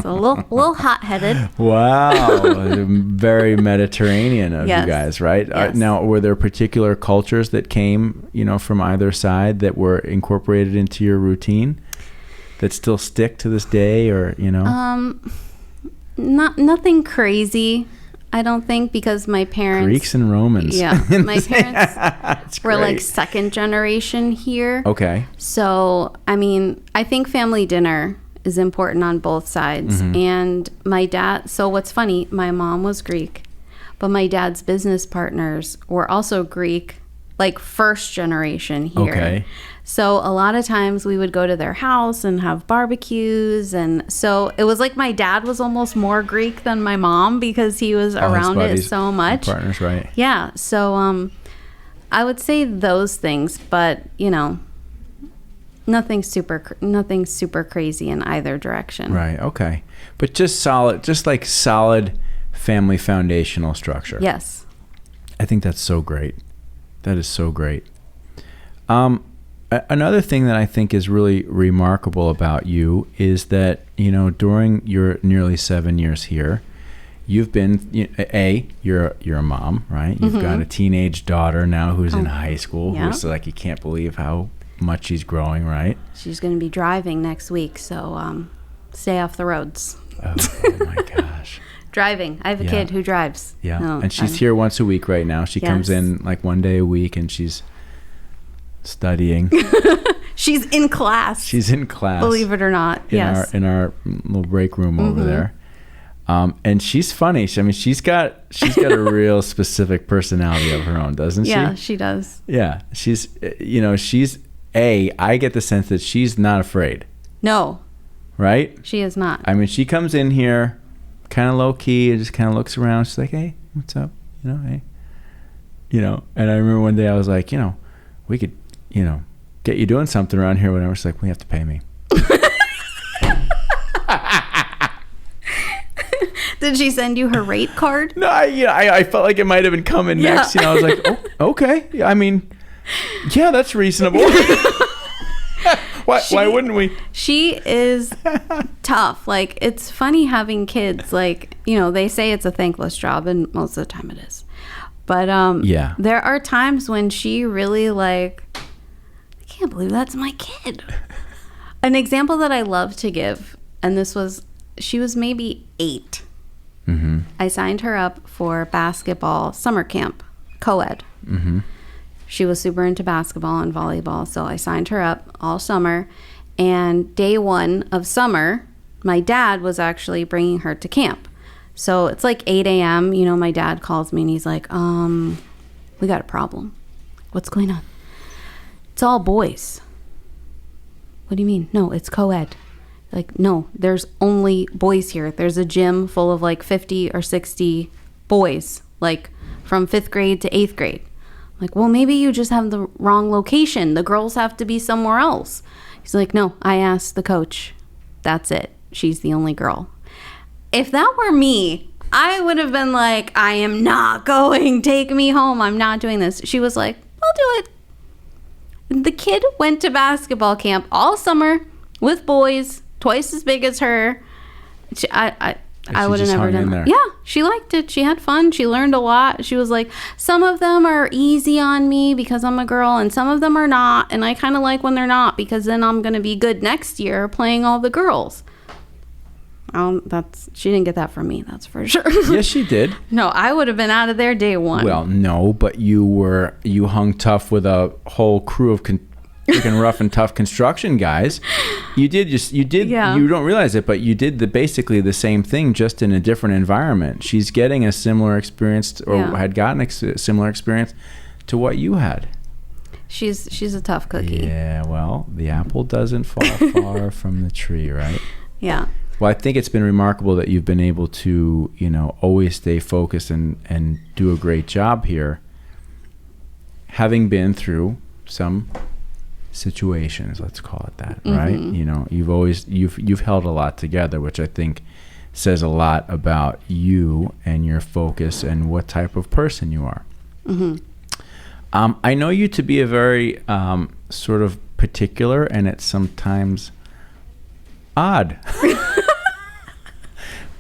So a little hot-headed.
Wow. Very Mediterranean of you guys, right?
Yes.
Now, were there particular cultures that came, from either side that were incorporated into your routine that still stick to this day, or,
Nothing crazy, I don't think, because my parents...
Greeks and Romans.
Yeah. My parents were like second generation here.
Okay.
So, I think family dinner is important on both sides. And my dad... So what's funny, my mom was Greek, but my dad's business partners were also Greek, like first generation here.
Okay.
So a lot of times we would go to their house and have barbecues. And so it was like my dad was almost more Greek than my mom because he was around it so much.
Partners, right.
Yeah. So I would say those things, but, nothing super crazy in either direction.
Right. Okay. But just solid family foundational structure.
Yes.
I think that's so great. That is so great. Another thing that I think is really remarkable about you is that, during your nearly 7 years here, you've been, you're a mom, right? You've got a teenage daughter now who's in high school, who's like, you can't believe how much she's growing, right?
She's going to be driving next week, so stay off the roads.
Oh my gosh.
Driving. I have a kid who drives.
Yeah. Oh, and she's here once a week right now. She comes in like one day a week and she's studying.
She's in class.
She's in class.
Believe it or not.
In our little break room over there. And she's funny. She's got a real specific personality of her own, doesn't she?
Yeah, she does.
Yeah. She's I get the sense that she's not afraid.
No.
Right?
She is not.
She comes in here kind of low key and just kind of looks around. She's like, hey, what's up? Hey. And I remember one day I was like, we could, get you doing something around here, whatever. She's like, we have to pay me.
Did she send you her rate card?
No, I felt like it might have been coming next. I was like, oh, okay. Yeah, that's reasonable. Why wouldn't we?
She is tough. Like, it's funny having kids. Like, they say it's a thankless job, and most of the time it is. But
yeah,
there are times when she really like, I can't believe that's my kid. An example that I love to give, and she was maybe 8.
Mm-hmm.
I signed her up for basketball summer camp, co-ed.
Mm-hmm.
She was super into basketball and volleyball, so I signed her up all summer. And day 1 of summer, my dad was actually bringing her to camp. So it's like 8 a.m. My dad calls me and he's like, we got a problem. What's going on? It's all boys. What do you mean? No, it's co-ed. Like, no, there's only boys here. There's a gym full of like 50 or 60 boys, like from 5th grade to 8th grade. I'm like, well, maybe you just have the wrong location. The girls have to be somewhere else. He's like, no, I asked the coach. That's it. She's the only girl. If that were me, I would have been like, I am not going. Take me home. I'm not doing this. She was like, I'll do it. The kid went to basketball camp all summer with boys, twice as big as her. I would have never done that. Yeah, she liked it. She had fun. She learned a lot. She was like, some of them are easy on me because I'm a girl, and some of them are not. And I kind of like when they're not, because then I'm going to be good next year playing all the girls. She didn't get that from me, that's for sure.
Yes, she did.
No, I would have been out of there day 1.
Well, no, but you hung tough with a whole crew of freaking rough and tough construction guys. You don't realize it, but you did basically the same thing, just in a different environment. She's getting a similar experience, or had gotten a similar experience to what you had.
She's a tough cookie.
Yeah, well, the apple doesn't fall far from the tree, right?
Yeah.
Well, I think it's been remarkable that you've been able to, always stay focused and do a great job here, having been through some situations, let's call it that, right?
Mm-hmm.
You've held a lot together, which I think says a lot about you and your focus and what type of person you are.
Mm-hmm.
I know you to be a very sort of particular, and it's sometimes odd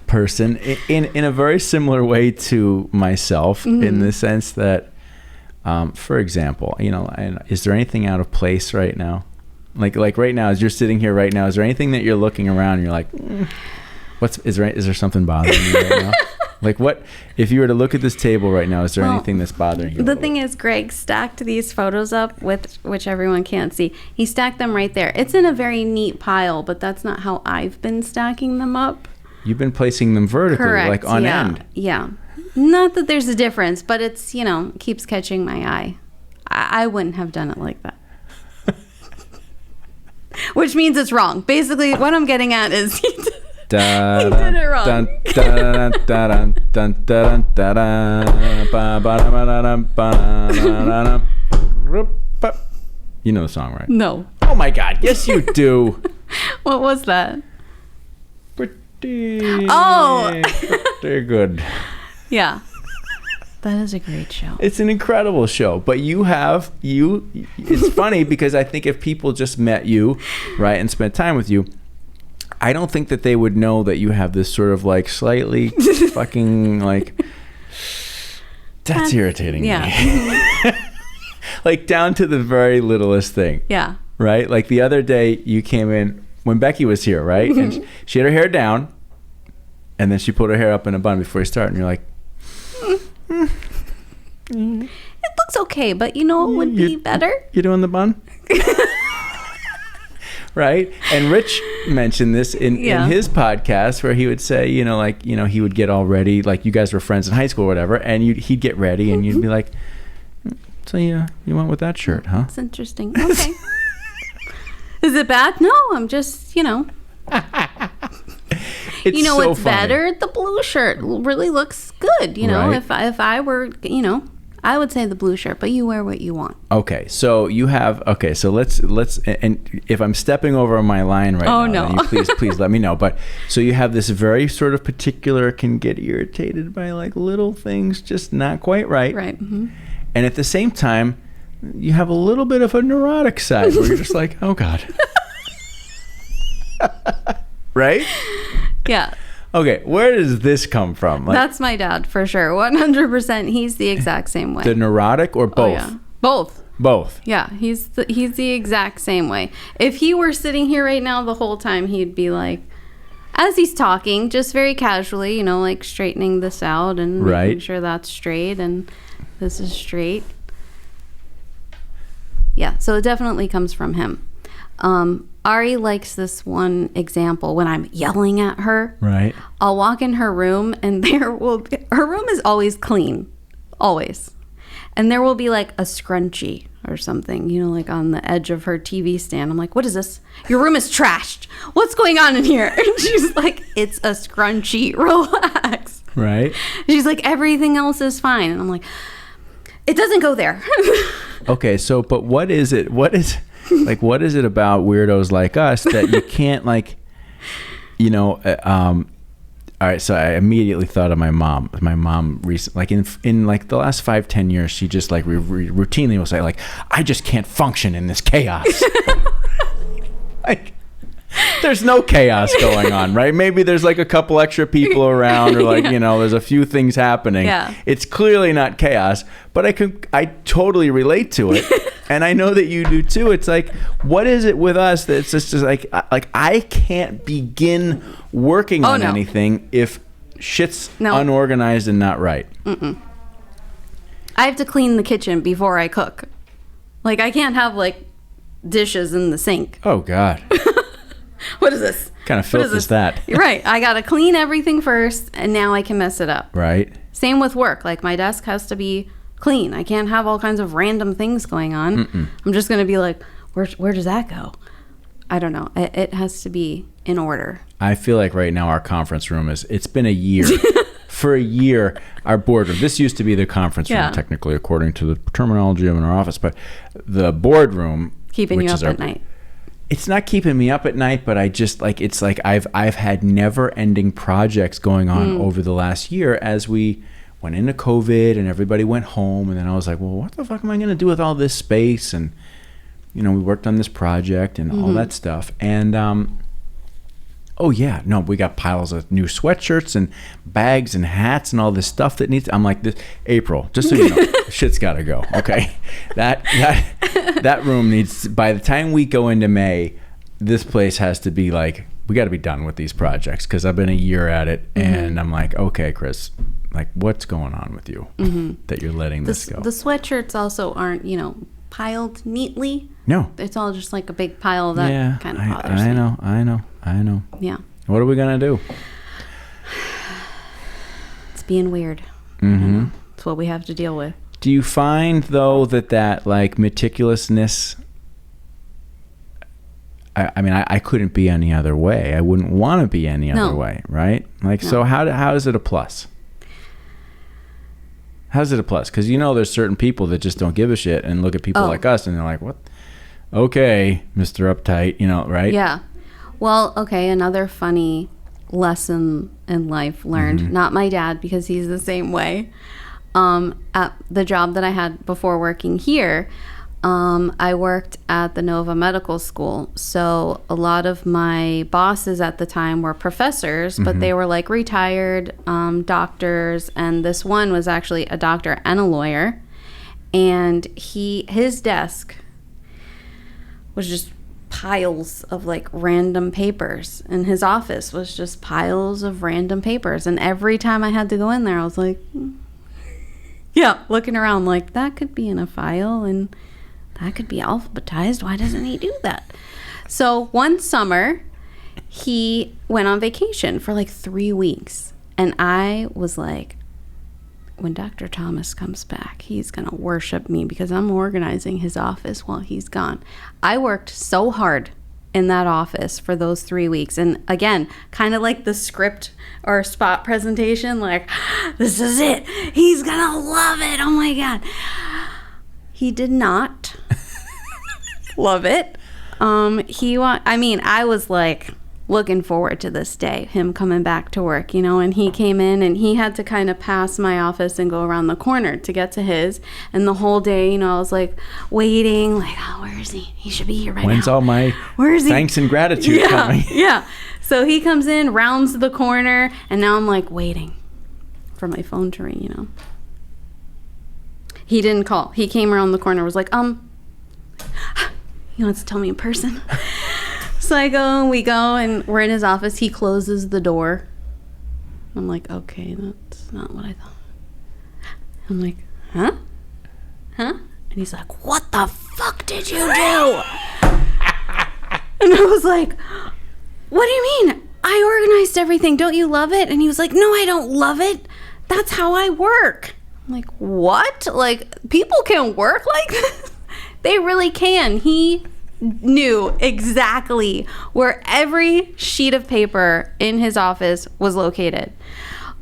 person in a very similar way to myself, mm-hmm. in the sense that, for example, is there anything out of place right now? Like right now, as you're sitting here right now, is there anything that you're looking around and you're like, is there something bothering you right now? Like, what if you were to look at this table right now, is there anything that's bothering you?
The thing is, Greg stacked these photos up, which everyone can't see. He stacked them right there. It's in a very neat pile, but that's not how I've been stacking them up.
You've been placing them vertically. Correct. Like on end.
Yeah. Not that there's a difference, but it's, keeps catching my eye. I wouldn't have done it like that. Which means it's wrong. Basically, what I'm getting at is he did it wrong.
You know the song, right?
No.
Oh my God. Yes, you do.
What was that?
Pretty good.
Yeah. That is a great show.
It's an incredible show. But it's funny because I think if people just met you, right, and spent time with you, I don't think that they would know that you have this sort of like slightly fucking like, that's irritating me. Like down to the very littlest thing.
Yeah.
Right? Like the other day you came in when Becky was here, right? And she had her hair down, and then she put her hair up in a bun before you start, and you're like,
it looks okay, but it would be better.
You doing the bun? Right? And Rich mentioned this in his podcast, where he would say, he would get all ready, like you guys were friends in high school or whatever, and he'd get ready, and you'd be like, so you went with that shirt, huh?
That's interesting. Okay. Is it bad? No, I'm just,
It's so
what's
funny.
better? The blue shirt really looks good.
Right.
If I were, I would say the blue shirt, but you wear what you want.
Okay, so so let's and if I'm stepping over my line right now,
no.
then you please let me know. But so you have this very sort of particular, can get irritated by like little things just not quite right.
Right. Mm-hmm.
And at the same time, you have a little bit of a neurotic side where you're just like, oh God. Right?
Yeah.
Okay, where does this come from? Like,
That's my dad for sure. 100%. He's the exact same way.
the neurotic or both?
Oh, yeah. Both.
Both.
Yeah, he's the exact same way. If he were sitting here right now the whole time, he'd be like, as he's talking, just very casually, like straightening this out and making sure that's straight and this is straight. Yeah, so it definitely comes from him. Ari likes this one example when I'm yelling at her.
Right.
I'll walk in her room and her room is always clean. Always. And there will be like a scrunchie or something, like on the edge of her TV stand. I'm like, what is this? Your room is trashed. What's going on in here? And she's like, it's a scrunchie. Relax.
Right.
She's like, everything else is fine. And I'm like, it doesn't go there.
Okay, so, but what is it? What is it about weirdos like us that you can't all right, so I immediately thought of my mom. My mom recently, in like the last 5-10 years, she just like routinely will say like, I just can't function in this chaos. Like, there's no chaos going on, right? Maybe there's like a couple extra people around, or like, there's a few things happening.
Yeah.
It's clearly not chaos, but I totally relate to it. And I know that you do too. It's like, what is it with us that's just like I can't begin working on anything if shit's unorganized and not right.
Mm-mm. I have to clean the kitchen before I cook. Like, I can't have like dishes in the sink.
Oh God.
What is this?
What kind of filth is that?
You're right. I got to clean everything first, and now I can mess it up.
Right.
Same with work. Like, my desk has to be clean. I can't have all kinds of random things going on.
Mm-mm.
I'm just going to be like, where does that go? I don't know. It has to be in order.
I feel like right now our conference room it's been a year. For a year, our boardroom, this used to be the conference room, technically, according to the terminology in our office, but the boardroom,
keeping you up at night.
It's not keeping me up at night, but I just it's like I've had never-ending projects going on over the last year as we went into COVID and everybody went home, and then I was like, well, what the fuck am I going to do with all this space? And we worked on this project and all that stuff, and we got piles of new sweatshirts and bags and hats and all this stuff that needs. I'm like, this April, just so you know, shit's got to go. Okay, that room needs. By the time we go into May, this place has to be like, we got to be done with these projects because I've been a year at it, and I'm like, okay, Chris, like, what's going on with you that you're letting this go?
The sweatshirts also aren't, piled neatly.
No,
it's all just like a big pile that kind of bothers
me. I know.
Yeah.
What are we gonna do?
It's being weird. It's what we have to deal with.
Do you find though that like meticulousness? I mean, I couldn't be any other way. I wouldn't want to be any other way, right? Like, so how is it a plus? How's it a plus? Because there's certain people that just don't give a shit and look at people like us and they're like, what? Okay, Mr. Uptight, right?
Yeah. Well, okay, another funny lesson in life learned. Not my dad, because he's the same way. At the job that I had before working here, I worked at the Nova Medical School. So a lot of my bosses at the time were professors, but they were like retired doctors. And this one was actually a doctor and a lawyer. And his desk was just piles of like random papers, and his office was just piles of random papers. And every time I had to go in there, I was like, looking around like, that could be in a file and that could be alphabetized. Why doesn't he do that? So one summer he went on vacation for like 3 weeks, and I was like, when Dr. Thomas comes back, he's going to worship me because I'm organizing his office while he's gone. I worked so hard in that office for those 3 weeks. And again, kind of like the script or spot presentation, like, this is it. He's going to love it. Oh my God. He did not love it. I was like, looking forward to this day, him coming back to work, you know, and he came in and he had to kind of pass my office and go around the corner to get to his. And the whole day, you know, I was like waiting, like, oh, where is he? He should be here right now.
When's all my thanks and gratitude coming?
Yeah. So he comes in, rounds the corner, and now I'm like waiting for my phone to ring, you know. He didn't call. He came around the corner, was like, he wants to tell me in person. So I go, and we go, and we're in his office. He closes the door. I'm like, okay, that's not what I thought. I'm like, huh? And he's like, what the fuck did you do? And I was like, what do you mean? I organized everything. Don't you love it? And he was like, no, I don't love it. That's how I work. I'm like, what? Like, people can work like this? They really can. He knew exactly where every sheet of paper in his office was located.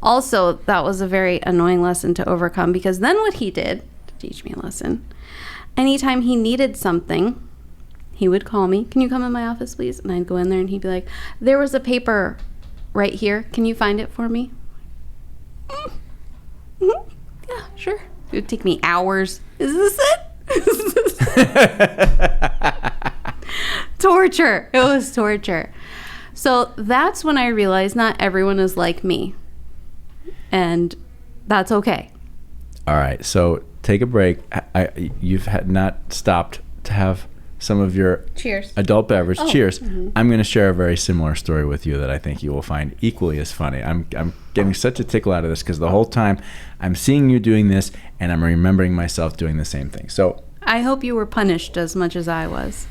Also, that was a very annoying lesson to overcome, because then what he did to teach me a lesson, anytime he needed something, he would call me, can you come in my office, please? And I'd go in there and he'd be like, there was a paper right here. Can you find it for me? Mm-hmm. Yeah, sure. It would take me hours. Is this it? Torture. It was torture. So that's when I realized not everyone is like me. And that's okay.
All right. So take a break. You've not stopped to have some of your
cheers
adult beverage.
Oh.
Cheers.
Mm-hmm.
I'm going to share a very similar story with you that I think you will find equally as funny. I'm getting such a tickle out of this because the whole time I'm seeing you doing this and I'm remembering myself doing the same thing. So
I hope you were punished as much as I was.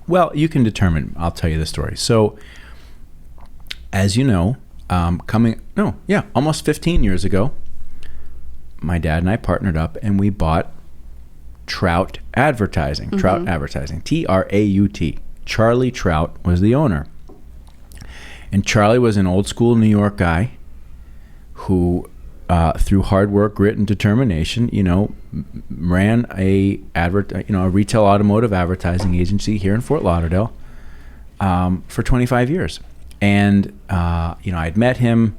Well, you can determine. I'll tell you the story. So, as you know, almost 15 years ago, my dad and I partnered up and we bought Trout Advertising. Mm-hmm. Trout Advertising. T-R-A-U-T. Charlie Trout was the owner. And Charlie was an old school New York guy who, through hard work, grit, and determination, ran a retail automotive advertising agency here in Fort Lauderdale for 25 years. And, I'd met him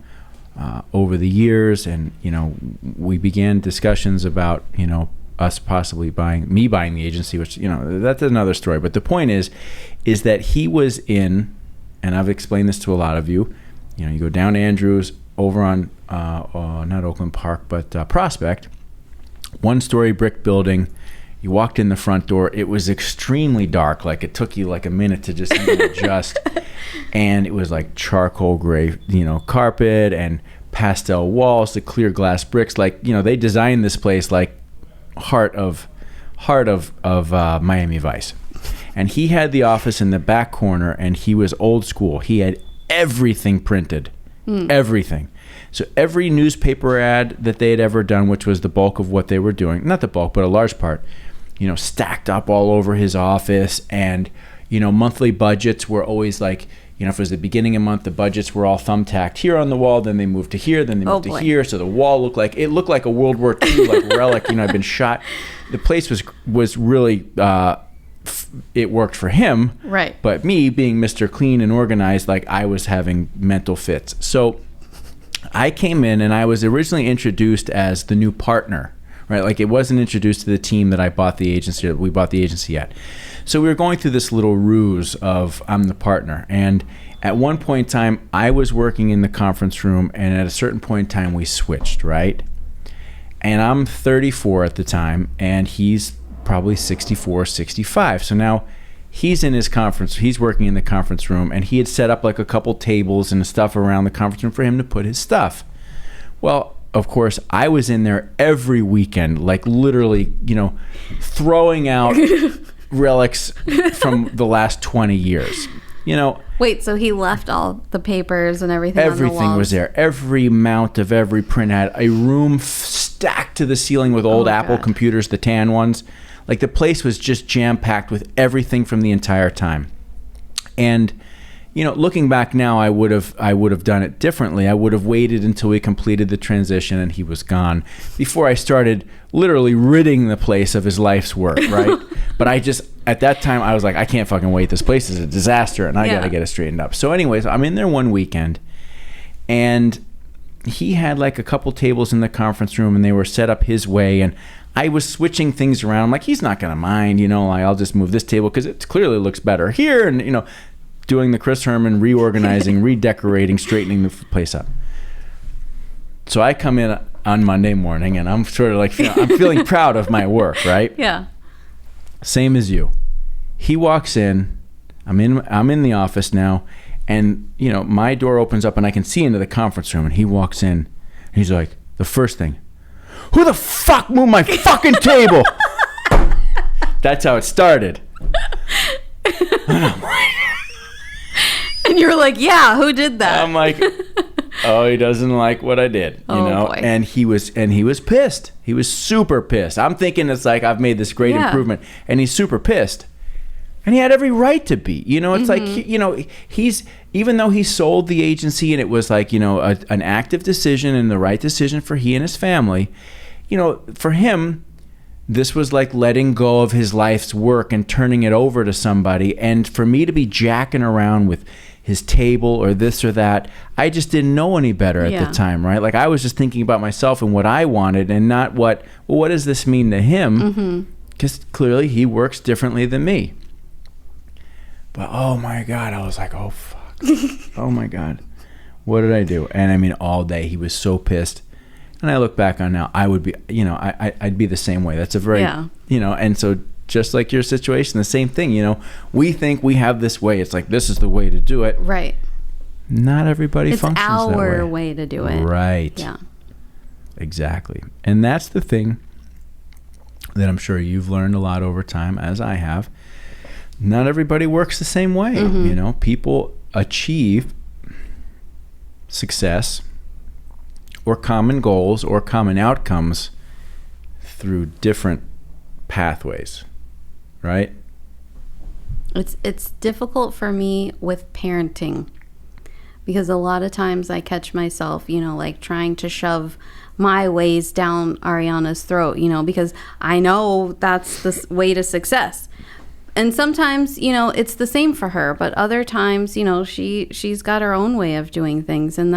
over the years, and, we began discussions about, us possibly buying the agency, which, that's another story. But the point is that he was in, and I've explained this to a lot of you, you go down Andrews over on, not Oakland Park, but Prospect, one-story brick building. You walked in the front door. It was extremely dark. Like, it took you like a minute to just adjust. And it was like charcoal gray, carpet and pastel walls, the clear glass bricks. Like, they designed this place like heart of Miami Vice. And he had the office in the back corner, and he was old school. He had everything printed, everything. So every newspaper ad that they had ever done, which was the bulk of what they were doing, not the bulk, but a large part, stacked up all over his office. And, monthly budgets were always like, if it was the beginning of the month, the budgets were all thumbtacked here on the wall. Then they moved to here. Then they moved to here. So the wall looked like a World War II like relic. Had been shot. The place was really it worked for him.
Right.
But me being Mr. Clean and organized, like, I was having mental fits. So I came in and I was originally introduced as the new partner. Right, like, it wasn't introduced to the team that we bought the agency at. So we were going through this little ruse of I'm the partner. And at one point in time, I was working in the conference room, and at a certain point in time, we switched, right? And I'm 34 at the time, and he's probably 64, 65. So now he's working in the conference room, and he had set up like a couple tables and stuff around the conference room for him to put his stuff. Well, of course, I was in there every weekend, like literally, throwing out relics from the last 20 years.
Wait, so he left all the papers and everything on the walls?
Everything was there. Every mount of every print had a room stacked to the ceiling with old Apple computers, the tan ones. Like, the place was just jam-packed with everything from the entire time. And looking back now, I would have done it differently. I would have waited until we completed the transition and he was gone before I started literally ridding the place of his life's work, right? But at that time, I was like, I can't fucking wait. This place is a disaster, and I got to get it straightened up. So anyways, I'm in there one weekend, and he had like a couple tables in the conference room, and they were set up his way, and I was switching things around. I'm like, he's not going to mind, I'll just move this table because it clearly looks better here, and, doing the Chris Herman, reorganizing, redecorating, straightening the place up. So I come in on Monday morning, and I'm sort of like, I'm feeling proud of my work, right?
Yeah.
Same as you. He walks in. I'm in the office now, and my door opens up, and I can see into the conference room. And he walks in. And he's like, the first thing, who the fuck moved my fucking table? That's how it started.
And you're like, yeah, who did that?
I'm like, oh, he doesn't like what I did,
Boy.
And he was pissed. He was super pissed. I'm thinking it's like I've made this great improvement, and he's super pissed. And he had every right to be. It's like, he's, even though he sold the agency and it was like, an active decision and the right decision for he and his family, for him, this was like letting go of his life's work and turning it over to somebody. And for me to be jacking around with his table or this or that, I just didn't know any better at the time, right? Like I was just thinking about myself and what I wanted, and not what does this mean to him? Because clearly he works differently than me. But oh my God, I was like, oh fuck. Oh my God. What did I do? And I mean, all day he was so pissed. And I look back on now, I would be, I'd be the same way. That's a very, and so just like your situation, the same thing, we think we have this way. It's like, this is the way to do it.
Right.
Not everybody functions that way.
It's our way to do it.
Right.
Yeah.
Exactly. And that's the thing that I'm sure you've learned a lot over time, as I have. Not everybody works the same way. People achieve success or common goals or common outcomes through different pathways, right?
It's difficult for me with parenting, because a lot of times I catch myself, like trying to shove my ways down Ariana's throat, because I know that's the way to success. And sometimes, it's the same for her, but other times, she's got her own way of doing things. And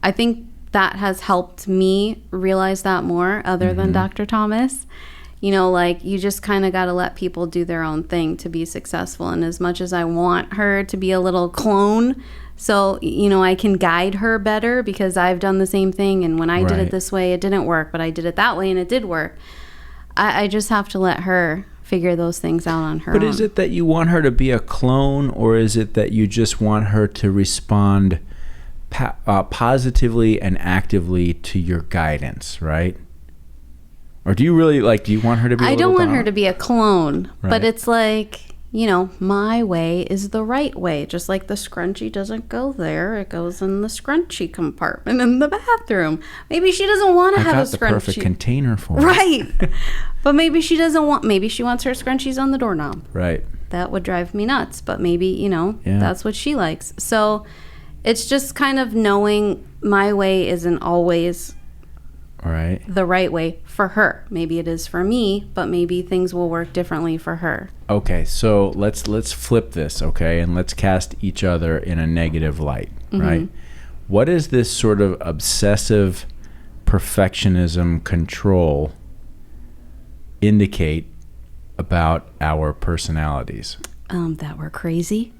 I think that has helped me realize that more, other than Dr. Thomas. Like you just kind of got to let people do their own thing to be successful. And as much as I want her to be a little clone, so, I can guide her better, because I've done the same thing. And when I did it this way, it didn't work, but I did it that way and it did work. I just have to let her figure those things out on her own.
But is it that you want her to be a clone, or is it that you just want her to respond positively and actively to your guidance, right? Or do you really do you want her to be
I don't want her to be a clone, but it's like, my way is the right way. Just like the scrunchie doesn't go there, it goes in the scrunchie compartment in the bathroom. Maybe she doesn't want to have a scrunchie. I got the perfect
container for it.
Right. But maybe she doesn't want, maybe she wants her scrunchies on the doorknob.
Right.
That would drive me nuts, but maybe, that's what she likes. So it's just kind of knowing my way isn't always the right way for her. Maybe it is for me, but maybe things will work differently for her.
Okay, so let's flip this, okay, and let's cast each other in a negative light, right? What is this sort of obsessive perfectionism control indicate about our personalities?
That we're crazy.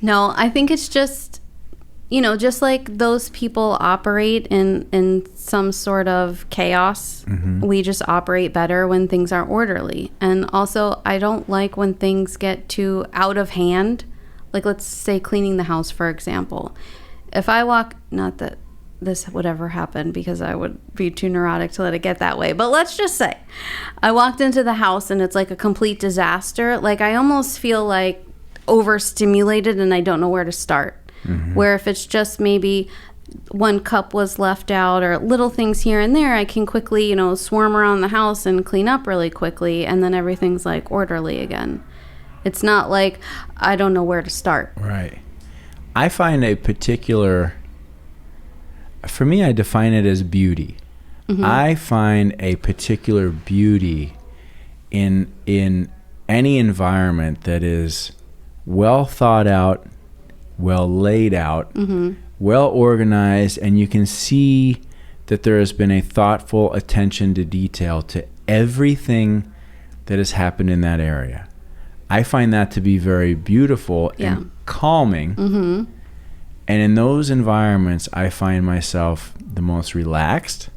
No, I think it's just, just like those people operate in some sort of chaos, we just operate better when things are orderly. And also, I don't like when things get too out of hand. Like, let's say cleaning the house, for example. If I walk, not that this would ever happen, because I would be too neurotic to let it get that way, but let's just say I walked into the house and it's like a complete disaster. Like, I almost feel like overstimulated and I don't know where to start. Where if it's just maybe one cup was left out or little things here and there, I can quickly, swarm around the house and clean up really quickly, and then everything's like orderly again. It's not like I don't know where to start.
Right. I find for me, I define it as beauty. I find a particular beauty in any environment that is well thought out, well laid out, well organized, and you can see that there has been a thoughtful attention to detail to everything that has happened in that area. I find that to be very beautiful and calming. And in those environments, I find myself the most relaxed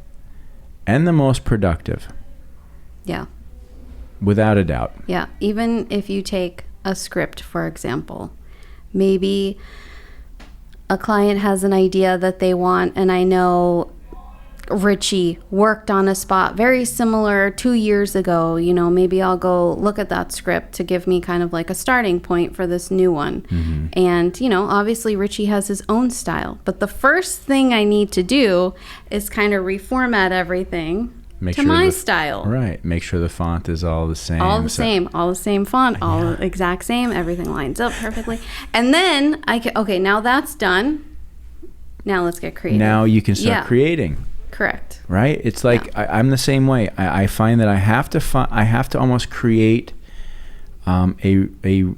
and the most productive.
Yeah.
Without a doubt.
Yeah. Even if you take a script, for example, maybe a client has an idea that they want, and I know Richie worked on a spot very similar 2 years ago. You know, maybe I'll go look at that script to give me kind of like a starting point for this new one. And, you know, obviously Richie has his own style. But the first thing I need to do is kind of reformat everything to my style.
Right. Make sure the font is all the same.
All the same. All the same font. All the exact same. Everything lines up perfectly. And then I can, okay, now that's done. Now let's get creative.
Now you can start creating.
Correct.
Right? It's like I'm the same way. I find that I have to almost create a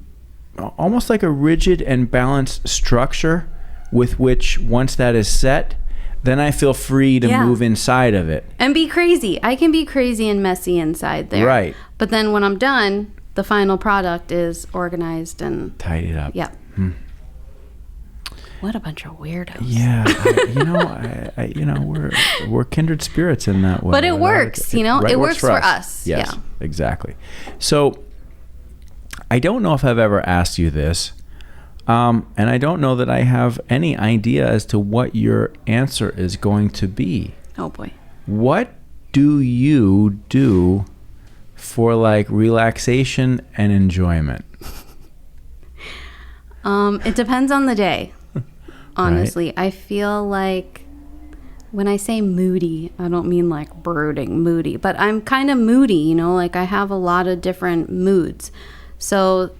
almost like a rigid and balanced structure with which, once that is set, then I feel free to move inside of it.
And be crazy. I can be crazy and messy inside there.
Right.
But then when I'm done, the final product is organized and
tidied up.
Yeah. What a bunch of weirdos.
Yeah, we're kindred spirits in that way.
But it works, it works for us.
Yes, exactly. So I don't know if I've ever asked you this, and I don't know that I have any idea as to what your answer is going to be.
Oh boy.
What do you do for like relaxation and enjoyment?
It depends on the day. Honestly,
right.
I feel like when I say moody, I don't mean like brooding moody, but I'm kind of moody, like I have a lot of different moods. So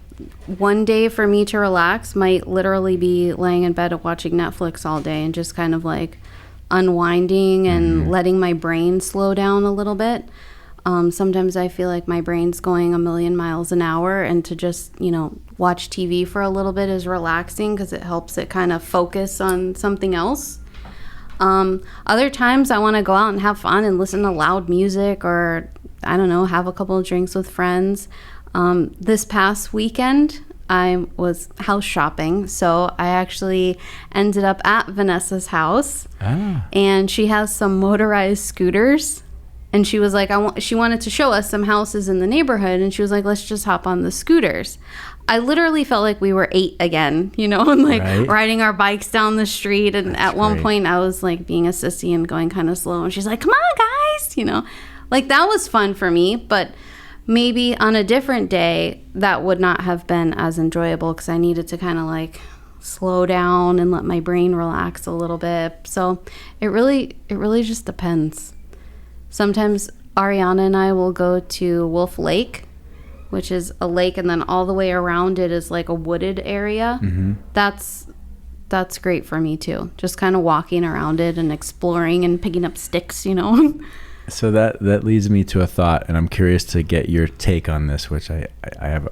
one day for me to relax might literally be laying in bed and watching Netflix all day and just kind of like unwinding and letting my brain slow down a little bit. Sometimes I feel like my brain's going a million miles an hour, and to just, watch TV for a little bit is relaxing because it helps it kind of focus on something else. Other times I want to go out and have fun and listen to loud music, or, I don't know, have a couple of drinks with friends. This past weekend, I was house shopping, so I actually ended up at Vanessa's house, and she has some motorized scooters. And she was like, she wanted to show us some houses in the neighborhood. And she was like, let's just hop on the scooters. I literally felt like we were 8 again, and like riding our bikes down the street. And at one point I was like being a sissy and going kind of slow. And she's like, come on, guys, like that was fun for me. But maybe on a different day, that would not have been as enjoyable because I needed to kind of like slow down and let my brain relax a little bit. So it really just depends. Sometimes Ariana and I will go to Wolf Lake, which is a lake, and then all the way around it is like a wooded area. That's great for me too. Just kind of walking around it and exploring and picking up sticks,
So that leads me to a thought, and I'm curious to get your take on this, which I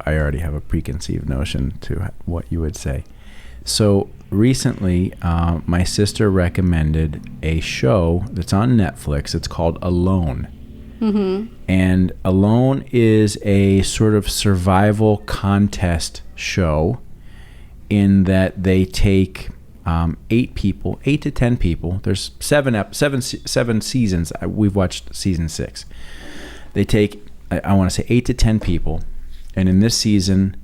already have a preconceived notion to what you would say. So recently, my sister recommended a show that's on Netflix. It's called Alone. And Alone is a sort of survival contest show in that they take 8 to 10 people. There's seven seasons. We've watched season 6. They take, I want to say 8 to 10 people. And in this season,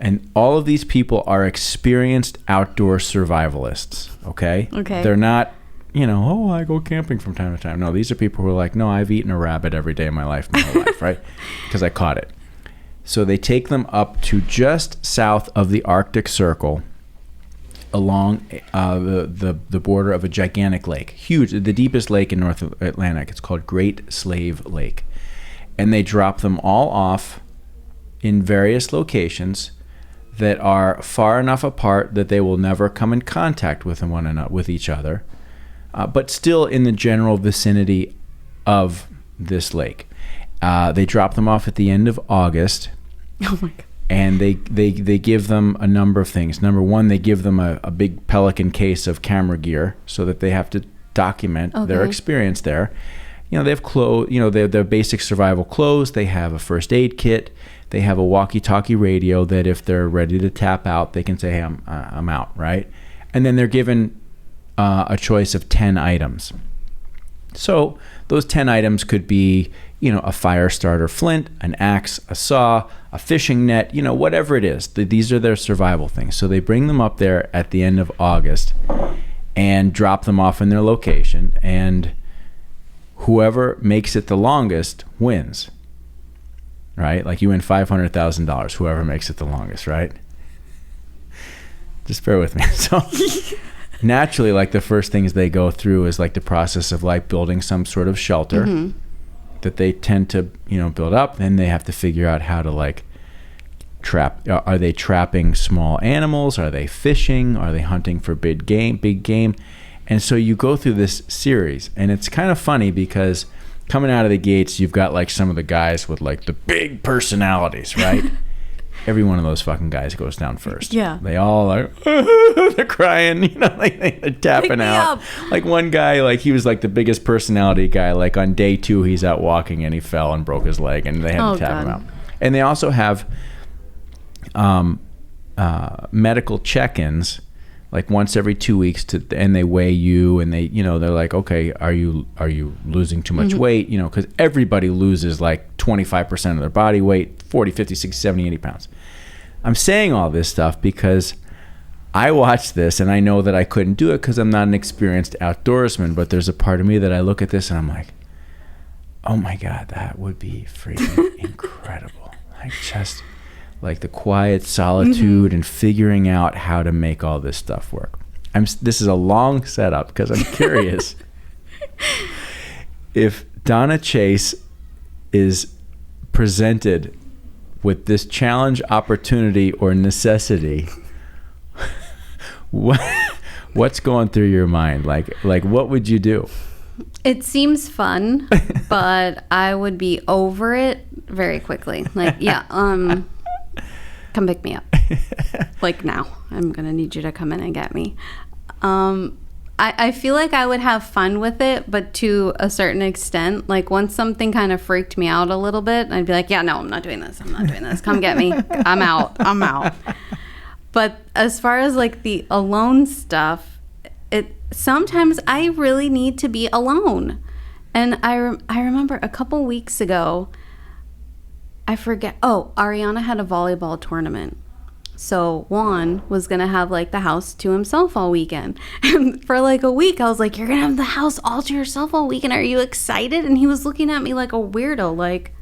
and all of these people are experienced outdoor survivalists, okay? They're not, I go camping from time to time. No, these are people who are like, no, I've eaten a rabbit every day of my life, right? Because I caught it. So they take them up to just south of the Arctic Circle along the border of a gigantic lake. Huge, the deepest lake in North Atlantic. It's called Great Slave Lake. And they drop them all off in various locations that are far enough apart that they will never come in contact with one another, with each other, but still in the general vicinity of this lake. They drop them off at the end of August,
Oh my God.
And they give them a number of things. Number one, they give them a big Pelican case of camera gear so that they have to document their experience there. You know, they have clothes, you know, they have their basic survival clothes. They have a first aid kit. They have a walkie-talkie radio that if they're ready to tap out, they can say, hey, I'm out, right? And then they're given a choice of 10 items. So those 10 items could be, you know, a fire starter flint, an axe, a saw, a fishing net, you know, whatever it is. These are their survival things. So they bring them up there at the end of August and drop them off in their location. And whoever makes it the longest wins, right? Like you win $500,000, whoever makes it the longest, right? Just bear with me. So naturally, like the first things they go through is like the process of like building some sort of shelter that they tend to, you know, build up. Then they have to figure out how to like trap. Are they trapping small animals? Are they fishing? Are they hunting for big game? And so you go through this series, and it's kind of funny because coming out of the gates, you've got like some of the guys with like the big personalities, right? Every one of those fucking guys goes down first.
Yeah.
They all are, they're crying, you know, like they're tapping out. Like one guy, like he was like the biggest personality guy. Like on day 2, he's out walking and he fell and broke his leg and they had to tap him out. And they also have medical check-ins like once every 2 weeks and they weigh you and they, you know, they're like, okay, are you losing too much weight? You know, because everybody loses like 25% of their body weight, 40, 50, 60, 70, 80 pounds. I'm saying all this stuff because I watched this and I know that I couldn't do it because I'm not an experienced outdoorsman, but there's a part of me that I look at this and I'm like, oh my God, that would be freaking incredible. Like just like the quiet solitude and figuring out how to make all this stuff work. This is a long setup because I'm curious if Donna Chase is presented with this challenge, opportunity, or necessity, what's going through your mind? Like what would you do?
It seems fun, but I would be over it very quickly. Like, yeah, come pick me up. Like now. I'm going to need you to come in and get me. I feel like I would have fun with it, but to a certain extent. Like once something kind of freaked me out a little bit, I'd be like, yeah, no, I'm not doing this. Come get me. I'm out. But as far as like the alone stuff, sometimes I really need to be alone. And I remember a couple weeks ago, I forget. Oh, Ariana had a volleyball tournament. So Juan was going to have like the house to himself all weekend. And for like a week, I was like, you're going to have the house all to yourself all weekend. Are you excited? And he was looking at me like a weirdo. Like,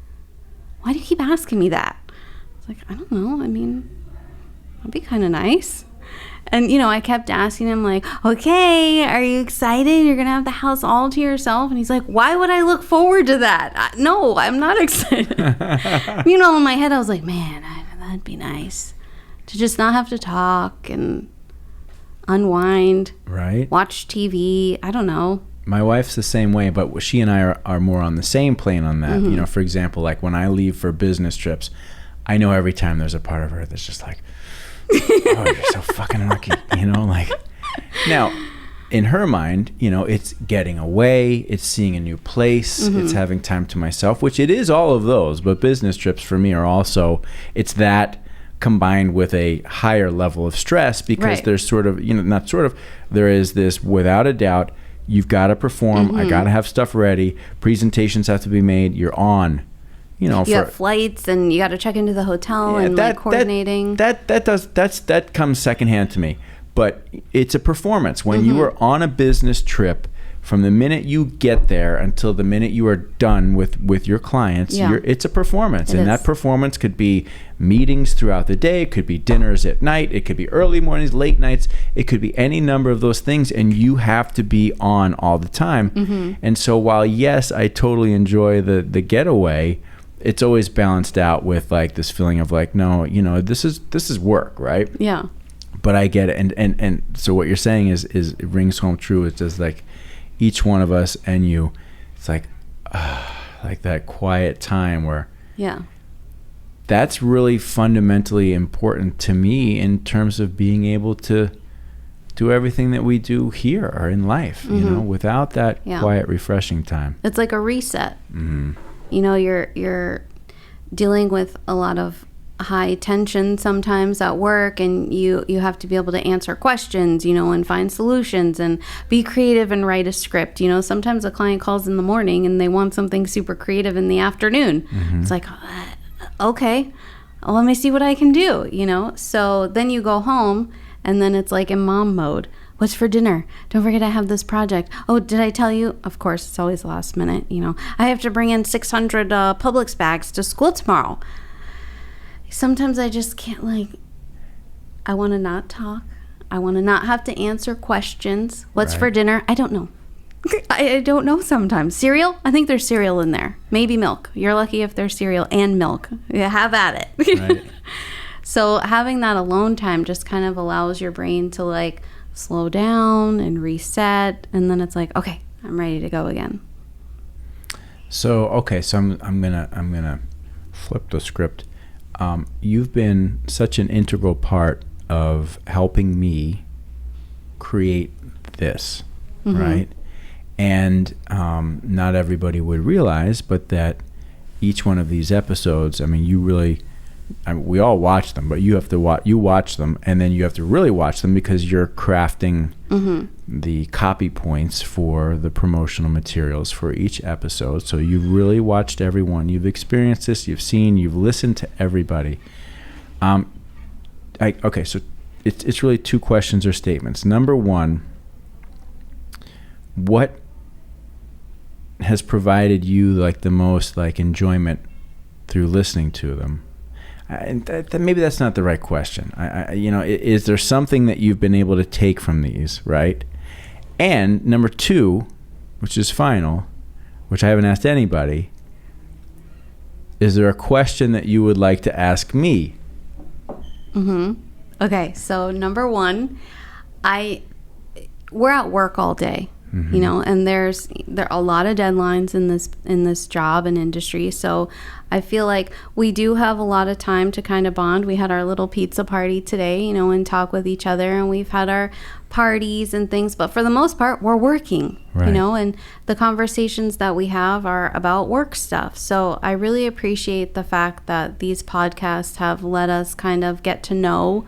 why do you keep asking me that? I was like, I don't know. I mean, that'd be kind of nice. And, you know, I kept asking him like, okay, are you excited? You're going to have the house all to yourself? And he's like, why would I look forward to that? No, I'm not excited. You know, in my head, I was like, man, that'd be nice to just not have to talk and unwind. Right. Watch TV. I don't know.
My wife's the same way, but she and I are more on the same plane on that. You know, for example, like when I leave for business trips, I know every time there's a part of her that's just like, oh, you're so fucking lucky, you know, like now in her mind, you know, it's getting away, it's seeing a new place, it's having time to myself, which it is all of those, but business trips for me are also, it's that combined with a higher level of stress because there's sort of, you know, not sort of, there is this without a doubt, you've got to perform, I got to have stuff ready, presentations have to be made, you're on. You know,
you have flights and you got to check into the hotel and like coordinating.
That comes secondhand to me, but it's a performance. When you are on a business trip, from the minute you get there until the minute you are done with your clients, it's a performance, and that performance could be meetings throughout the day, it could be dinners at night, it could be early mornings, late nights, it could be any number of those things, and you have to be on all the time. And so while yes, I totally enjoy the getaway, it's always balanced out with like this feeling of like, no, you know, this is work, right?
Yeah.
But I get it, and so what you're saying is it rings home true. It's just like each one of us and you, it's like that quiet time where that's really fundamentally important to me in terms of being able to do everything that we do here or in life, you know, without that quiet, refreshing time.
It's like a reset. You know, you're dealing with a lot of high tension sometimes at work, and you have to be able to answer questions, you know, and find solutions and be creative and write a script. You know, sometimes a client calls in the morning and they want something super creative in the afternoon. It's like, okay, well, let me see what I can do, you know. So then you go home and then it's like in mom mode. What's for dinner? Don't forget I have this project. Oh, did I tell you? Of course, it's always last minute, you know. I have to bring in 600 Publix bags to school tomorrow. Sometimes I just can't, like, I want to not talk. I want to not have to answer questions. What's for dinner? I don't know. I don't know sometimes. Cereal? I think there's cereal in there. Maybe milk. You're lucky if there's cereal and milk. Yeah, have at it.
Right.
So having that alone time just kind of allows your brain to, like, slow down and reset. And then it's like, okay, I'm ready to go again.
So, okay, so I'm gonna flip the script. You've been such an integral part of helping me create this, right? And not everybody would realize, but that each one of these episodes, I mean, you really, we all watch them, but you have to you watch them, and then you have to really watch them because you're crafting the copy points for the promotional materials for each episode. So you've really watched everyone. You've experienced this. You've seen. You've listened to everybody. Okay, so it's really two questions or statements. Number one, what has provided you like the most like enjoyment through listening to them? And maybe that's not the right question. You know, is there something that you've been able to take from these, right? And number two, which is final, which I haven't asked anybody, is there a question that you would like to ask me?
Okay, so number one, we're at work all day. You know, and there are a lot of deadlines in this job and industry. So I feel like we do have a lot of time to kind of bond. We had our little pizza party today, you know, and talk with each other, and we've had our parties and things. But for the most part, we're working, you know, and the conversations that we have are about work stuff. So I really appreciate the fact that these podcasts have let us kind of get to know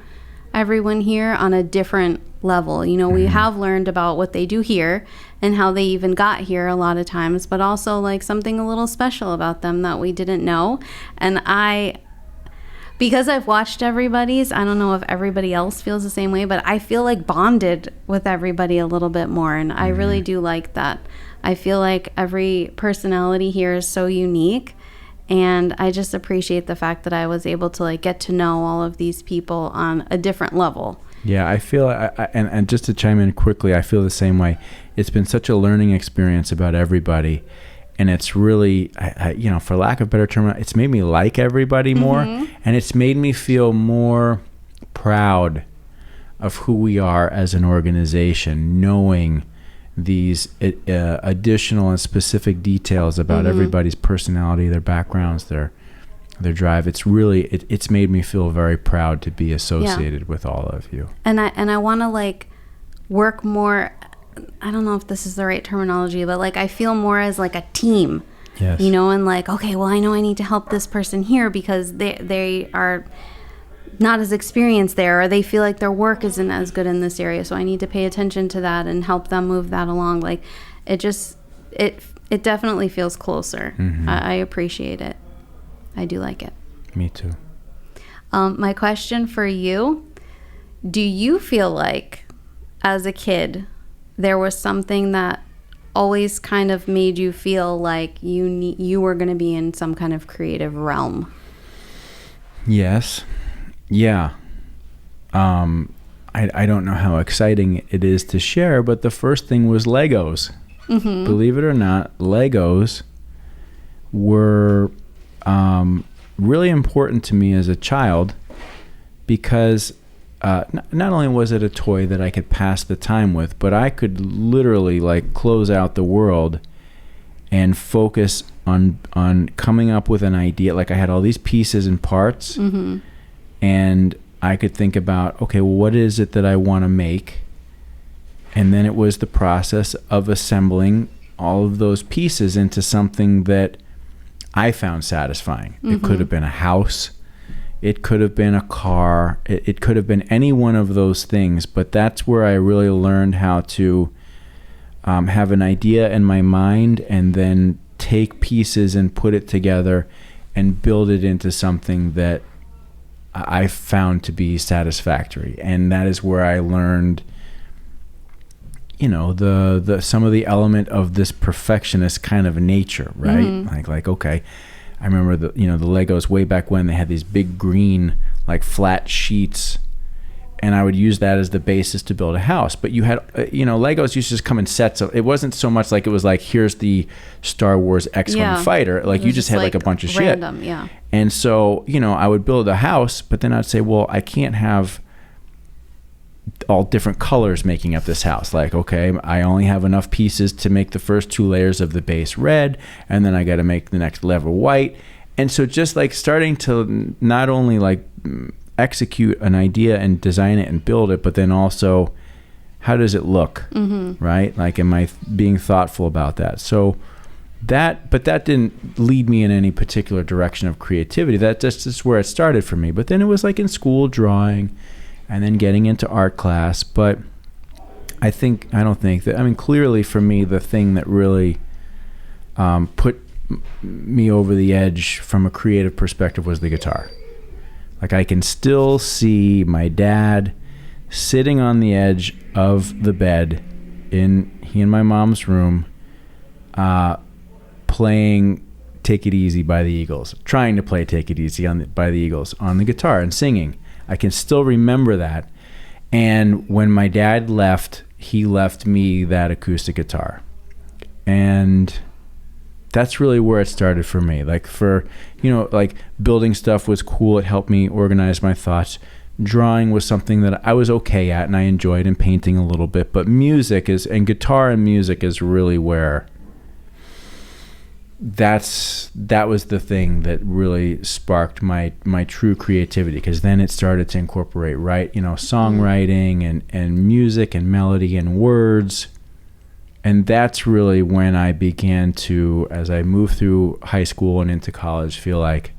everyone here on a different level. You know, we have learned about what they do here and how they even got here a lot of times, but also like something a little special about them that we didn't know. And because I've watched everybody's, I don't know if everybody else feels the same way, but I feel like bonded with everybody a little bit more. And I really do like that. I feel like every personality here is so unique. And I just appreciate the fact that I was able to like get to know all of these people on a different level.
Yeah, I feel, and just to chime in quickly, I feel the same way. It's been such a learning experience about everybody, and it's really, you know, for lack of a better term, it's made me like everybody more, and it's made me feel more proud of who we are as an organization, knowing these additional and specific details about everybody's personality, their backgrounds, their drive. It's really it's made me feel very proud to be associated with all of you. And
I want to like work more. I don't know if this is the right terminology, but like I feel more as like a team.
Yes.
You know, and like, okay, well, I know I need to help this person here because they are not as experienced there, or they feel like their work isn't as good in this area, so I need to pay attention to that and help them move that along. Like it definitely feels closer. I appreciate it. I do like it.
Me too.
My question for you, do you feel like as a kid there was something that always kind of made you feel like you were going to be in some kind of creative realm?
Yes. Yeah. I don't know how exciting it is to share, but the first thing was Legos. Believe it or not, Legos were really important to me as a child because not only was it a toy that I could pass the time with, but I could literally like close out the world and focus on coming up with an idea. Like I had all these pieces and parts, and I could think about, okay, well, what is it that I want to make? And then it was the process of assembling all of those pieces into something that I found satisfying. It could have been a house. It could have been a car. It could have been any one of those things. But that's where I really learned how to have an idea in my mind and then take pieces and put it together and build it into something that I found to be satisfactory. And that is where I learned, the some of the element of this perfectionist kind of nature, right? Like okay, I remember the Legos way back when they had these big green like flat sheets, and I would use that as the basis to build a house. But you had Legos used to just come in sets of, it wasn't so much like it was like, here's the Star Wars X-Wing fighter, like you just had like a bunch of
random,
shit.
Yeah.
And so I would build a house, but then I'd say, well, I can't have all different colors making up this house. Like, okay, I only have enough pieces to make the first 2 layers of the base red, and then I got to make the next level white. And so just like starting to not only like execute an idea and design it and build it, but then also how does it look, right? Like, am I being thoughtful about that? So that didn't lead me in any particular direction of creativity. That just is where it started for me. But then it was like in school, drawing, and then getting into art class. But clearly for me, the thing that really put me over the edge from a creative perspective was the guitar. Like, I can still see my dad sitting on the edge of the bed in my mom's room, playing Take It Easy by the Eagles, trying to play Take It Easy by the Eagles on the guitar and singing. I can still remember that. And when my dad left, he left me that acoustic guitar. And that's really where it started for me. Like, like building stuff was cool. It helped me organize my thoughts. Drawing was something that I was okay at and I enjoyed, and painting a little bit. But guitar and music is really where that was the thing that really sparked my true creativity, because then it started to incorporate songwriting and music and melody and words. And that's really when I began to, as I moved through high school and into college, feel like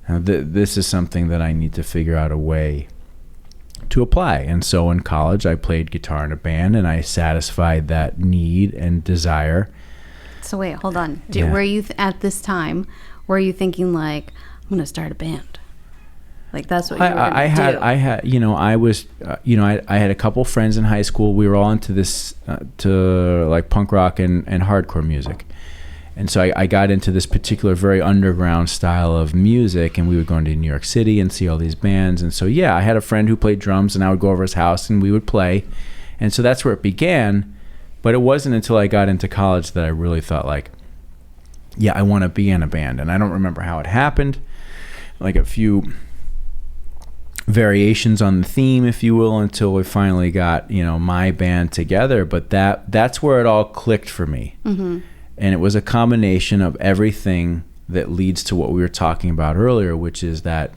this is something that I need to figure out a way to apply. And so in college, I played guitar in a band, and I satisfied that need and desire.
So wait, hold on. Were you at this time, were you thinking like, I'm going to start a band? Like, that's what you were going to do? I had a couple friends in high school. We were all into this, to like punk rock and hardcore music. And so I got into this particular very underground style of music, and we would go into New York City and see all these bands. And so, I had a friend who played drums, and I would go over his house and we would play. And so that's where it began. But it wasn't until I got into college that I really thought like, I want to be in a band. And I don't remember how it happened. Like a few variations on the theme, if you will, until we finally got, my band together. But that's where it all clicked for me. Mm-hmm. And it was a combination of everything that leads to what we were talking about earlier, which is that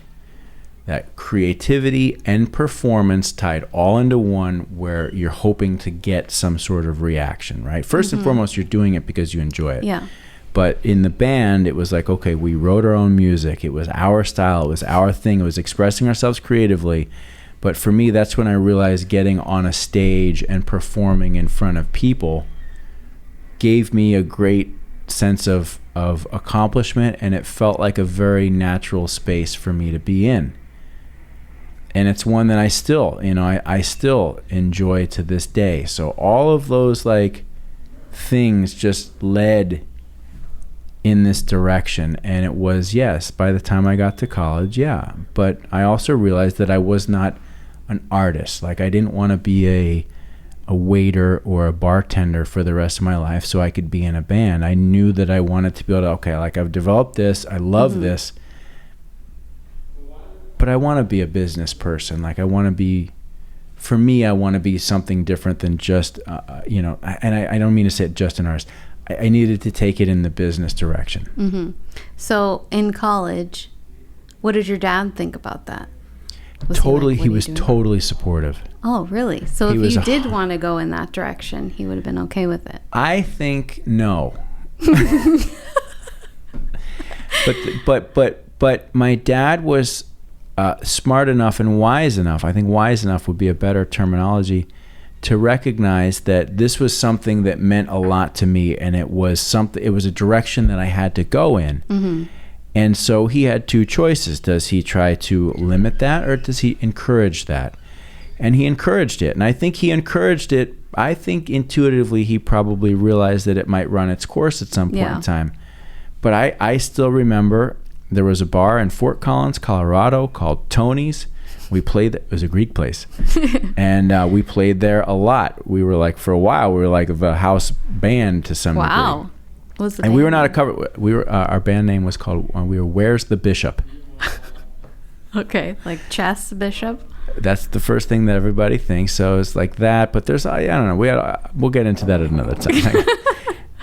creativity and performance tied all into one, where you're hoping to get some sort of reaction, right? First and foremost, you're doing it because you enjoy it. Yeah. But in the band, it was like, okay, we wrote our own music. It was our style. It was our thing. It was expressing ourselves creatively. But for me, that's when I realized getting on a stage and performing in front of people gave me a great sense of accomplishment, and it felt like a very natural space for me to be in. And it's one that I still, I still enjoy to this day. So all of those like things just led in this direction. And it was, by the time I got to college, but I also realized that I was not an artist. Like, I didn't want to be a waiter or a bartender for the rest of my life so I could be in a band. I knew that I wanted to be able to, I've developed this, I love this, but I want to be a business person. Like, I want to be something different than just, and I don't mean to say it just an artist.
I needed to take it in the business direction.
Mm-hmm. So in college, what did your dad think about that?
He was totally supportive.
Oh, really? So if you did want to go in that direction, he would have been okay with it.
I think no. But my dad was smart enough and wise enough. I think wise enough would be a better terminology, to recognize that this was something that meant a lot to me, and it was a direction that I had to go in. Mm-hmm. And so he had two choices. Does he try to limit that, or does he encourage that? And he encouraged it. And I think he encouraged it. I think intuitively he probably realized that it might run its course at some point in time. But I still remember there was a bar in Fort Collins, Colorado called Tony's. We played, it was a Greek place. And we played there a lot. We were like, for a while, we were like the house band to some degree.
Wow. What was the
and
band
we were not a
name?
cover. We were our band name was called, we were Where's the Bishop?
Okay, like Chess Bishop?
That's the first thing that everybody thinks. So it's like that. But there's, I don't know. We'll get into that at another time.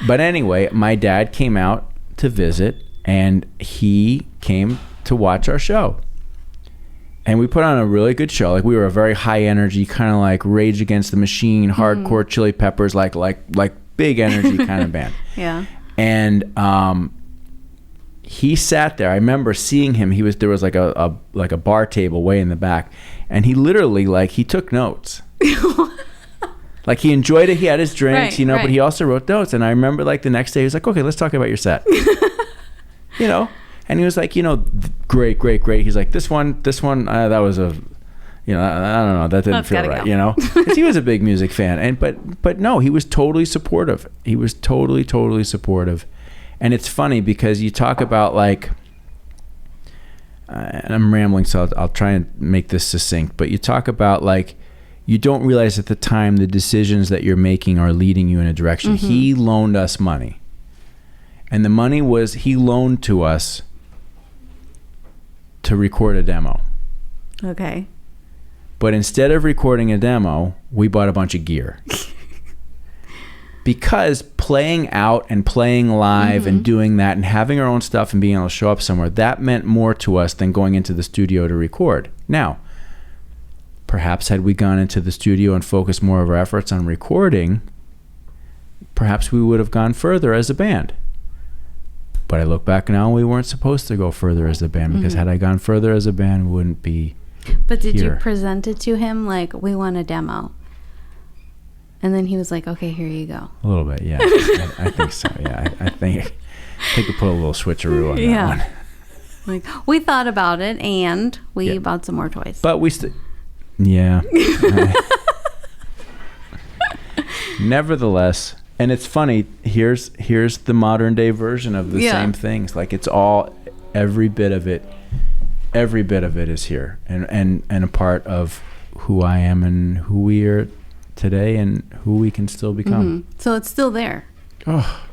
But anyway, my dad came out to visit, and he came to watch our show. And we put on a really good show. Like, we were a very high energy, kind of like Rage Against the Machine, hardcore Chili Peppers, like big energy kind of band.
Yeah.
And he sat there. I remember seeing him. There was like a bar table way in the back, and he literally, like, he took notes. Like, he enjoyed it. He had his drinks,
right,
but he also wrote notes. And I remember, like, the next day he was like, okay, let's talk about your set. And he was like, great. He's like, this one, that was I don't know, that didn't feel right, because he was a big music fan. But no, he was totally supportive. He was totally supportive. And it's funny because you talk about, like, and I'm rambling, so I'll try and make this succinct, but you talk about, like, you don't realize at the time the decisions that you're making are leading you in a direction. Mm-hmm. He loaned us money. And the money he loaned to us to record a demo.
Okay.
But instead of recording a demo, we bought a bunch of gear. Because playing out and playing live and doing that and having our own stuff and being able to show up somewhere, that meant more to us than going into the studio to record. Now, perhaps had we gone into the studio and focused more of our efforts on recording, perhaps we would have gone further as a band. But I look back now, we weren't supposed to go further as a band, because had I gone further as a band, we wouldn't be
But did
here.
You present it to him like, we want a demo? And then he was like, okay, here you go.
A little bit, yeah. I think so, yeah. I think we put a little switcheroo on that one.
Like, we thought about it, and we bought some more toys.
But we yeah. Nevertheless, and it's funny, here's the modern day version of the same things. Like, it's all, every bit of it is here, and a part of who I am and who we are today and who we can still become.
Mm-hmm. So it's still there.
Oh,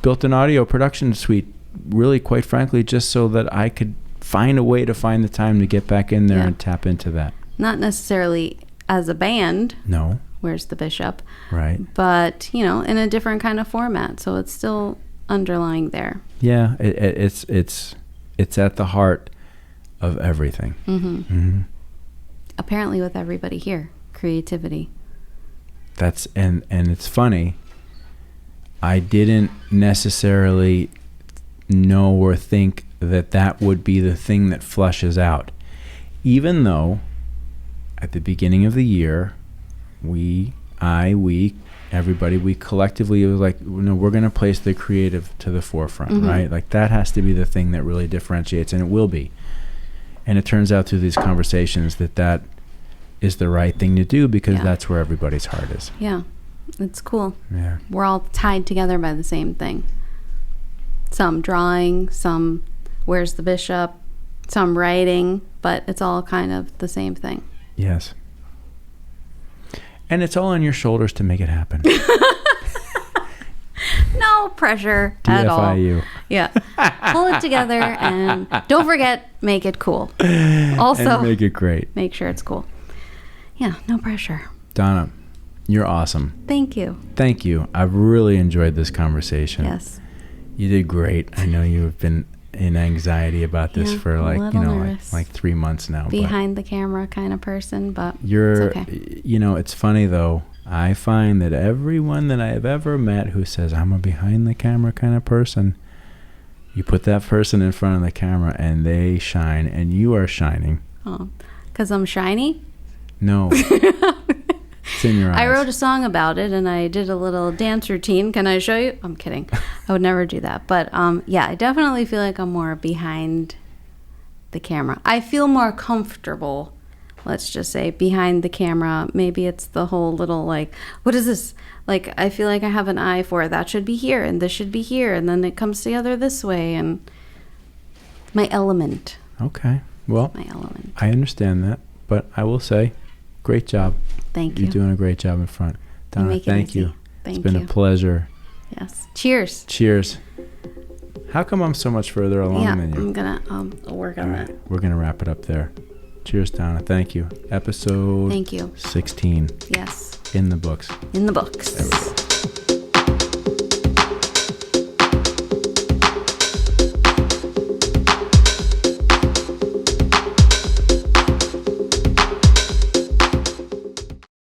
built an audio production suite, really, quite frankly, just so that I could find a way to find the time to get back in there and tap into that.
Not necessarily as a band.
No.
Where's the Bishop?
Right.
But, in a different kind of format. So it's still underlying there.
Yeah, it's at the heart of everything.
Mm-hmm. Mm-hmm. Apparently with everybody here, creativity.
And it's funny, I didn't necessarily know or think that would be the thing that flushes out. Even though at the beginning of the year, everybody, we collectively was like, we're going to place the creative to the forefront, right? Like, that has to be the thing that really differentiates, and it will be. And it turns out through these conversations that is the right thing to do, because that's where everybody's heart is.
Yeah, it's cool.
Yeah.
We're all tied together by the same thing. Some drawing, some Where's the Bishop, some writing, but it's all kind of the same thing. Yes.
And it's all on your shoulders to make it happen.
No pressure at all.
DFIU.
Yeah. Pull it together, and don't forget, make it cool. Also,
and make it great.
Make sure it's cool. Yeah, no pressure.
Donna, You're awesome.
Thank you.
Thank you. I've really enjoyed this conversation.
Yes.
You did great. I know you've been in anxiety about this for like 3 months now.
Behind the camera kind of person, but
you're,
it's okay.
It's funny though. I find that everyone that I have ever met who says I'm a behind the camera kind of person, you put that person in front of the camera and they shine, and you are shining.
Oh, because I'm shiny?
No. It's in your eyes.
I wrote a song about it, and I did a little dance routine. Can I show you? I'm kidding. I would never do that. But yeah, I definitely feel like I'm more behind the camera. I feel more comfortable, let's just say, behind the camera. Maybe it's the whole little, like, what is this? Like, I feel like I have an eye for that should be here, and this should be here, and then it comes together this way, and my element.
Okay. Well,
my element.
I understand that, but I will say, great job.
Thank you.
You're doing a great job in front. Donna, thank you.
It's
been a pleasure.
Yes. Cheers.
Cheers. How come I'm so much further along than you?
I'm going to work on that.
We're going to wrap it up there. Cheers, Donna. Thank you. Episode
Thank you.
16.
Yes.
In the books.
In the books.